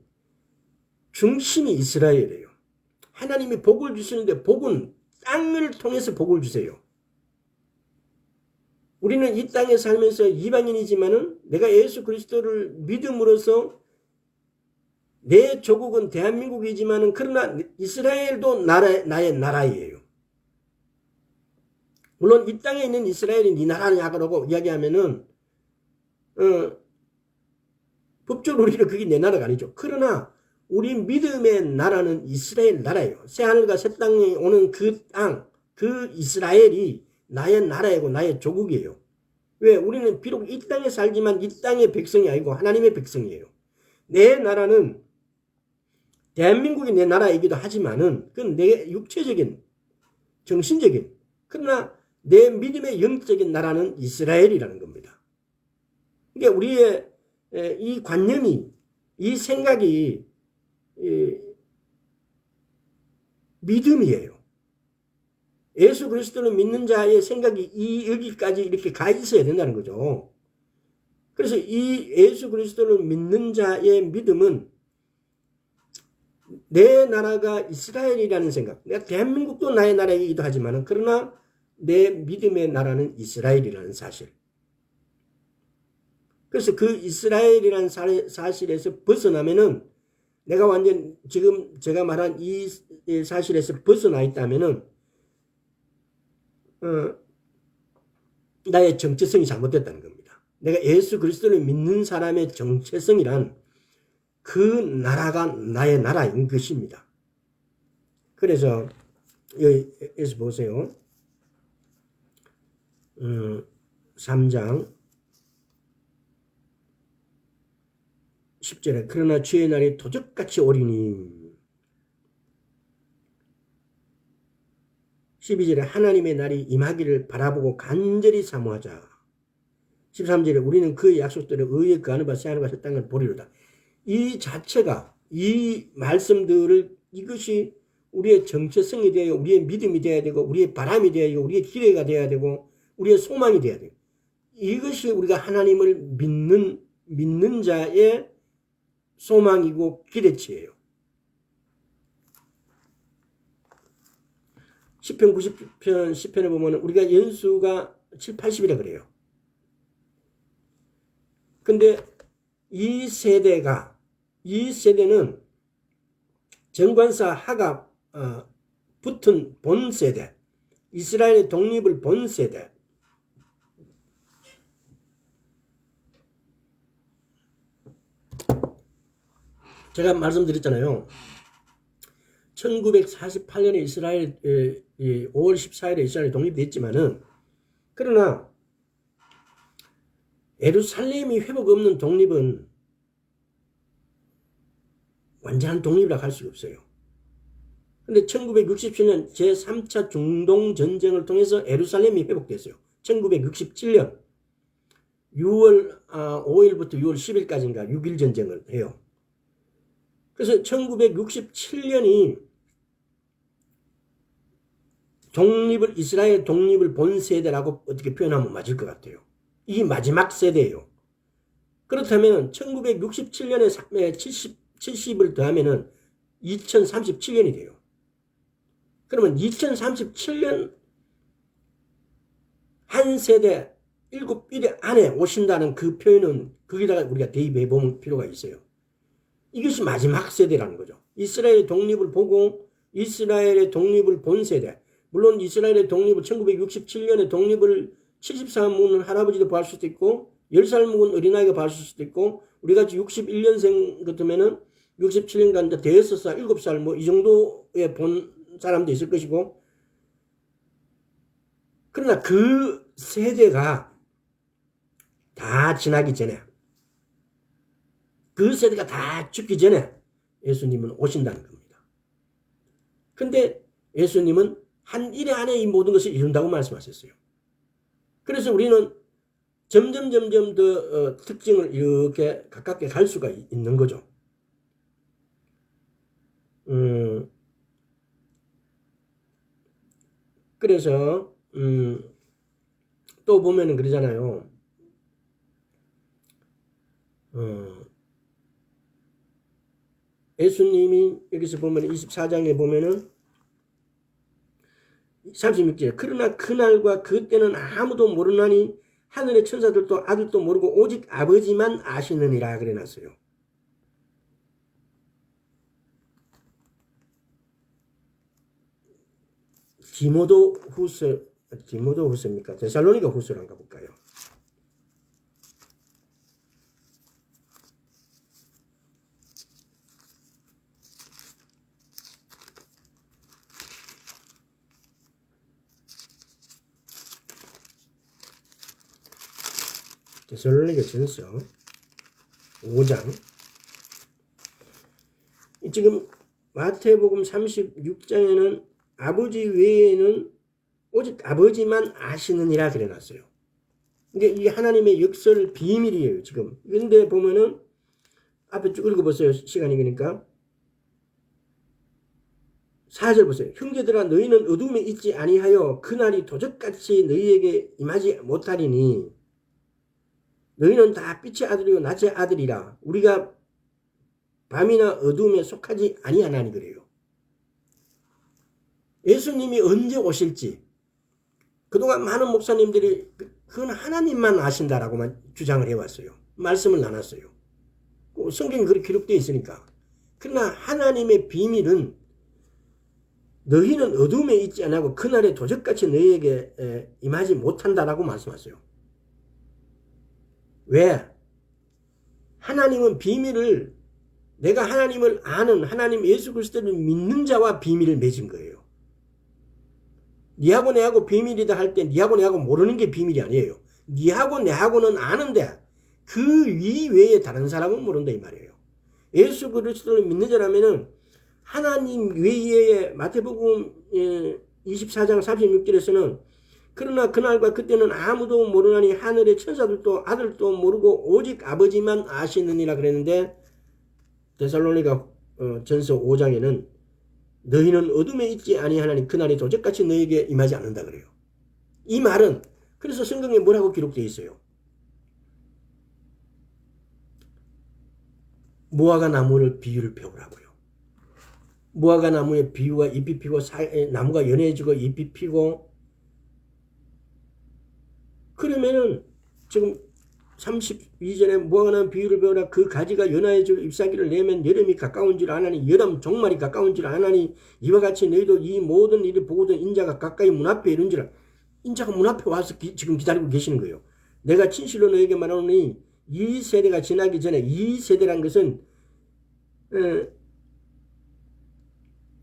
중심이 이스라엘이에요. 하나님이 복을 주시는데 복은 땅을 통해서 복을 주세요. 우리는 이 땅에 살면서 이방인이지만은 내가 예수 그리스도를 믿음으로써 내 조국은 대한민국이지만은 그러나 이스라엘도 나의 나라예요. 물론 이 땅에 있는 이스라엘이 네 나라냐고 이야기하면은 법적으로 우리는 그게 내 나라가 아니죠. 그러나 우리 믿음의 나라는 이스라엘 나라예요. 새하늘과 새 땅에 오는 그 땅, 그 이스라엘이 나의 나라이고 나의 조국이에요. 왜? 우리는 비록 이 땅에 살지만 이 땅의 백성이 아니고 하나님의 백성이에요. 내 나라는 대한민국이 내 나라이기도 하지만은 그건 내 육체적인, 정신적인, 그러나 내 믿음의 영적인 나라는 이스라엘이라는 겁니다. 그러니까 우리의 이 관념이, 이 생각이 믿음이에요. 예수 그리스도를 믿는 자의 생각이 여기까지 이렇게 가 있어야 된다는 거죠. 그래서 이 예수 그리스도를 믿는 자의 믿음은 내 나라가 이스라엘이라는 생각. 내가 대한민국도 나의 나라이기도 하지만 그러나 내 믿음의 나라는 이스라엘이라는 사실. 그래서 그 이스라엘이라는 사실에서 벗어나면은 내가 완전 지금 제가 말한 이 사실에서 벗어나 있다면은 나의 정체성이 잘못됐다는 겁니다. 내가 예수 그리스도를 믿는 사람의 정체성이란 그 나라가 나의 나라인 것입니다. 그래서 여기서 보세요. 3장 10절에 그러나 주의 날이 도적같이 오리니 12절에 하나님의 날이 임하기를 바라보고 간절히 사모하자. 13절에 우리는 그의 약속대로 의에 거하는 바 새하늘과 새 땅을 보리로다. 이 자체가 이 말씀들을 이것이 우리의 정체성이 되어 우리의 믿음이 되어야 되고 우리의 바람이 되어야 되고 우리의 기대가 되어야 되고 우리의 소망이 되어야 돼요. 이것이 우리가 하나님을 믿는 자의 소망이고 기대치예요. 시편 90편 10편에 보면 우리가 연수가 7, 80이라 그래요. 근데 이 세대는 정관사 하가 붙은 본 세대, 이스라엘의 독립을 본 세대. 제가 말씀드렸잖아요. 1948년에 이스라엘 5월 14일에 이스라엘이 독립됐지만은 그러나 예루살렘이 회복 없는 독립은 완전한 독립이라고 할 수가 없어요. 근데 1967년 제3차 중동전쟁을 통해서 예루살렘이 회복됐어요. 1967년 6월 5일부터 6월 10일까지인가 6일 전쟁을 해요. 그래서 1967년이 이스라엘 독립을 본 세대라고 어떻게 표현하면 맞을 것 같아요. 이 마지막 세대예요. 그렇다면 1967년에 70을 더하면은 2037년이 돼요. 그러면 2037년 한 세대 7일에 안에 오신다는 그 표현은 거기다가 우리가 대입해 볼 필요가 있어요. 이것이 마지막 세대라는 거죠. 이스라엘의 독립을 보고 이스라엘의 독립을 본 세대. 물론 이스라엘의 독립을 1967년에 독립을 70살 먹은 할아버지도 봤을 수도 있고 10살 먹은 어린아이가 봤을 수도 있고 우리같이 61년생 같으면은 67년간 5살, 7살 뭐 이 정도에 본 사람도 있을 것이고 그러나 그 세대가 다 지나기 전에 그 세대가 다 죽기 전에 예수님은 오신다는 겁니다. 근데 예수님은 한 일 안에 이 모든 것을 이룬다고 말씀하셨어요. 그래서 우리는 점점 더 특징을 이렇게 가깝게 갈 수가 있는 거죠. 그래서 또 보면은 그러잖아요. 예수님이 여기서 보면 24장에 보면은 36절에 그러나 그날과 그때는 아무도 모르나니 하늘의 천사들도 아들도 모르고 오직 아버지만 아시느니라 그래놨어요. 디모데 후서입니까? 데살로니가 후서란가 볼까요? 데살로니가 전서 5장. 지금 마태복음 36장에는 아버지 외에는 오직 아버지만 아시느니라 그래놨어요. 이게 이 하나님의 역설 비밀이에요, 지금. 근데 보면은 앞에 쭉 읽어보세요. 시간이 그러니까. 4절 보세요. 형제들아 너희는 어둠에 있지 아니하여 그날이 도적같이 너희에게 임하지 못하리니 너희는 다 빛의 아들이요 낮의 아들이라. 우리가 밤이나 어둠에 속하지 아니하나니 그래요. 예수님이 언제 오실지 그동안 많은 목사님들이 그건 하나님만 아신다라고만 주장을 해왔어요. 말씀을 나눴어요. 성경에 그렇게 기록되어 있으니까. 그러나 하나님의 비밀은 너희는 어둠에 있지 않고 그날에 도적같이 너희에게 임하지 못한다라고 말씀하세요. 왜? 하나님은 비밀을 내가 하나님을 아는 하나님 예수 그리스도를 믿는 자와 비밀을 맺은 거예요. 니하고 내하고 비밀이다 할 때 니하고 내하고 모르는 게 비밀이 아니에요. 니하고 내하고는 아는데 그 이외에 다른 사람은 모른다 이 말이에요. 예수 그리스도를 믿는 자라면은 하나님 외에 마태복음 24장 36절에서는 그러나 그날과 그때는 아무도 모르나니 하늘의 천사들도 아들도 모르고 오직 아버지만 아시느니라 그랬는데 데살로니가 전서 5장에는 너희는 어둠에 있지 아니하나니 그날이 도적같이 너희에게 임하지 않는다 그래요. 이 말은 그래서 성경에 뭐라고 기록되어 있어요? 무화과 나무를 비유를 배우라고요. 무화과 나무의 비유가 잎이 피고 나무가 연해지고 잎이 피고 그러면은 지금 32절에 무화과 나무 비유를 배우라. 그 가지가 연하여지고 잎사귀를 내면 여름이 가까운 줄 아나니 여름 종말이 가까운 줄 아나니 이와 같이 너희도 이 모든 일을 보고도 인자가 가까이 문 앞에 이른 줄 인자가 문 앞에 와서 지금 기다리고 계시는 거예요. 내가 진실로 너에게 말하노니 이 세대가 지나기 전에 이 세대란 것은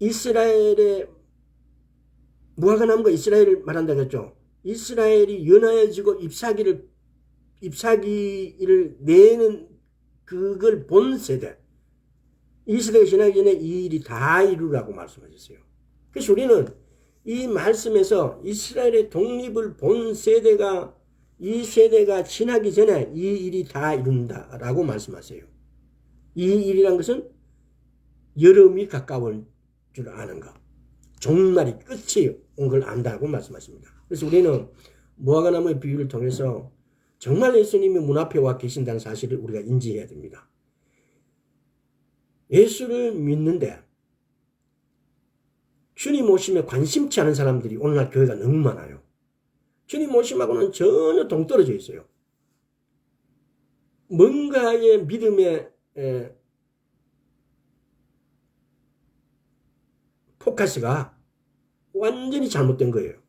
이스라엘의 무화과 나무가 이스라엘을 말한다 그랬죠. 이스라엘이 연하여지고 잎사귀를 내는 그걸 본 세대. 이 세대가 지나기 전에 이 일이 다 이루라고 말씀하셨어요. 그래서 우리는 이 말씀에서 이스라엘의 독립을 본 세대가 이 세대가 지나기 전에 이 일이 다 이룬다라고 말씀하세요. 이 일이란 것은 여름이 가까운 줄 아는 것. 종말이 끝이 온 걸 안다고 말씀하십니다. 그래서 우리는 무화과 나무의 비유를 통해서 정말 예수님이 문 앞에 와 계신다는 사실을 우리가 인지해야 됩니다. 예수를 믿는데 주님 오심에 관심치 않은 사람들이 오늘날 교회가 너무 많아요. 주님 오심하고는 전혀 동떨어져 있어요. 뭔가의 믿음의 포커스가 완전히 잘못된 거예요.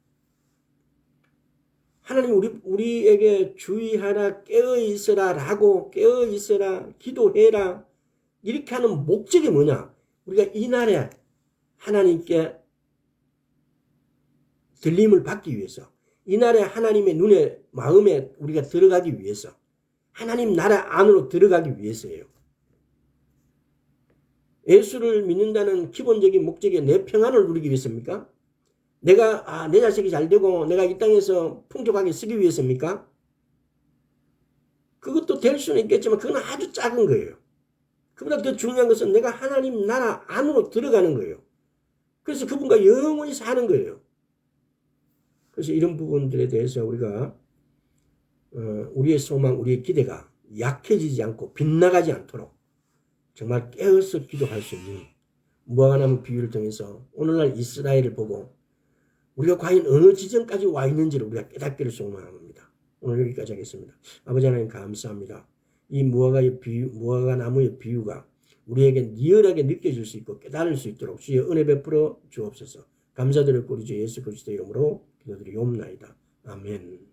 하나님 우리에게 주의하라 깨어있으라 라고 깨어있으라 기도해라 이렇게 하는 목적이 뭐냐? 우리가 이날에 하나님께 들림을 받기 위해서 이날에 하나님의 눈에 마음에 우리가 들어가기 위해서 하나님 나라 안으로 들어가기 위해서예요. 예수를 믿는다는 기본적인 목적이 내 평안을 누리기 위해서입니까? 내가 내 자식이 잘 되고 내가 이 땅에서 풍족하게 쓰기 위해서입니까? 그것도 될 수는 있겠지만 그건 아주 작은 거예요. 그보다 더 중요한 것은 내가 하나님 나라 안으로 들어가는 거예요. 그래서 그분과 영원히 사는 거예요. 그래서 이런 부분들에 대해서 우리가 우리의 소망, 우리의 기대가 약해지지 않고 빗나가지 않도록 정말 깨어서 기도할 수 있는 무화과나무 비유를 통해서 오늘날 이스라엘을 보고 우리가 과연 어느 지점까지 와 있는지를 우리가 깨닫기를 소망합니다. 오늘 여기까지 하겠습니다. 아버지 하나님 감사합니다. 이 무화과 나무의 비유가 우리에게 리얼하게 느껴질 수 있고 깨달을 수 있도록 주의 은혜 베풀어 주옵소서. 감사드릴 우리 주 예수 그리스도 이름으로 기도드리옵나이다. 아멘.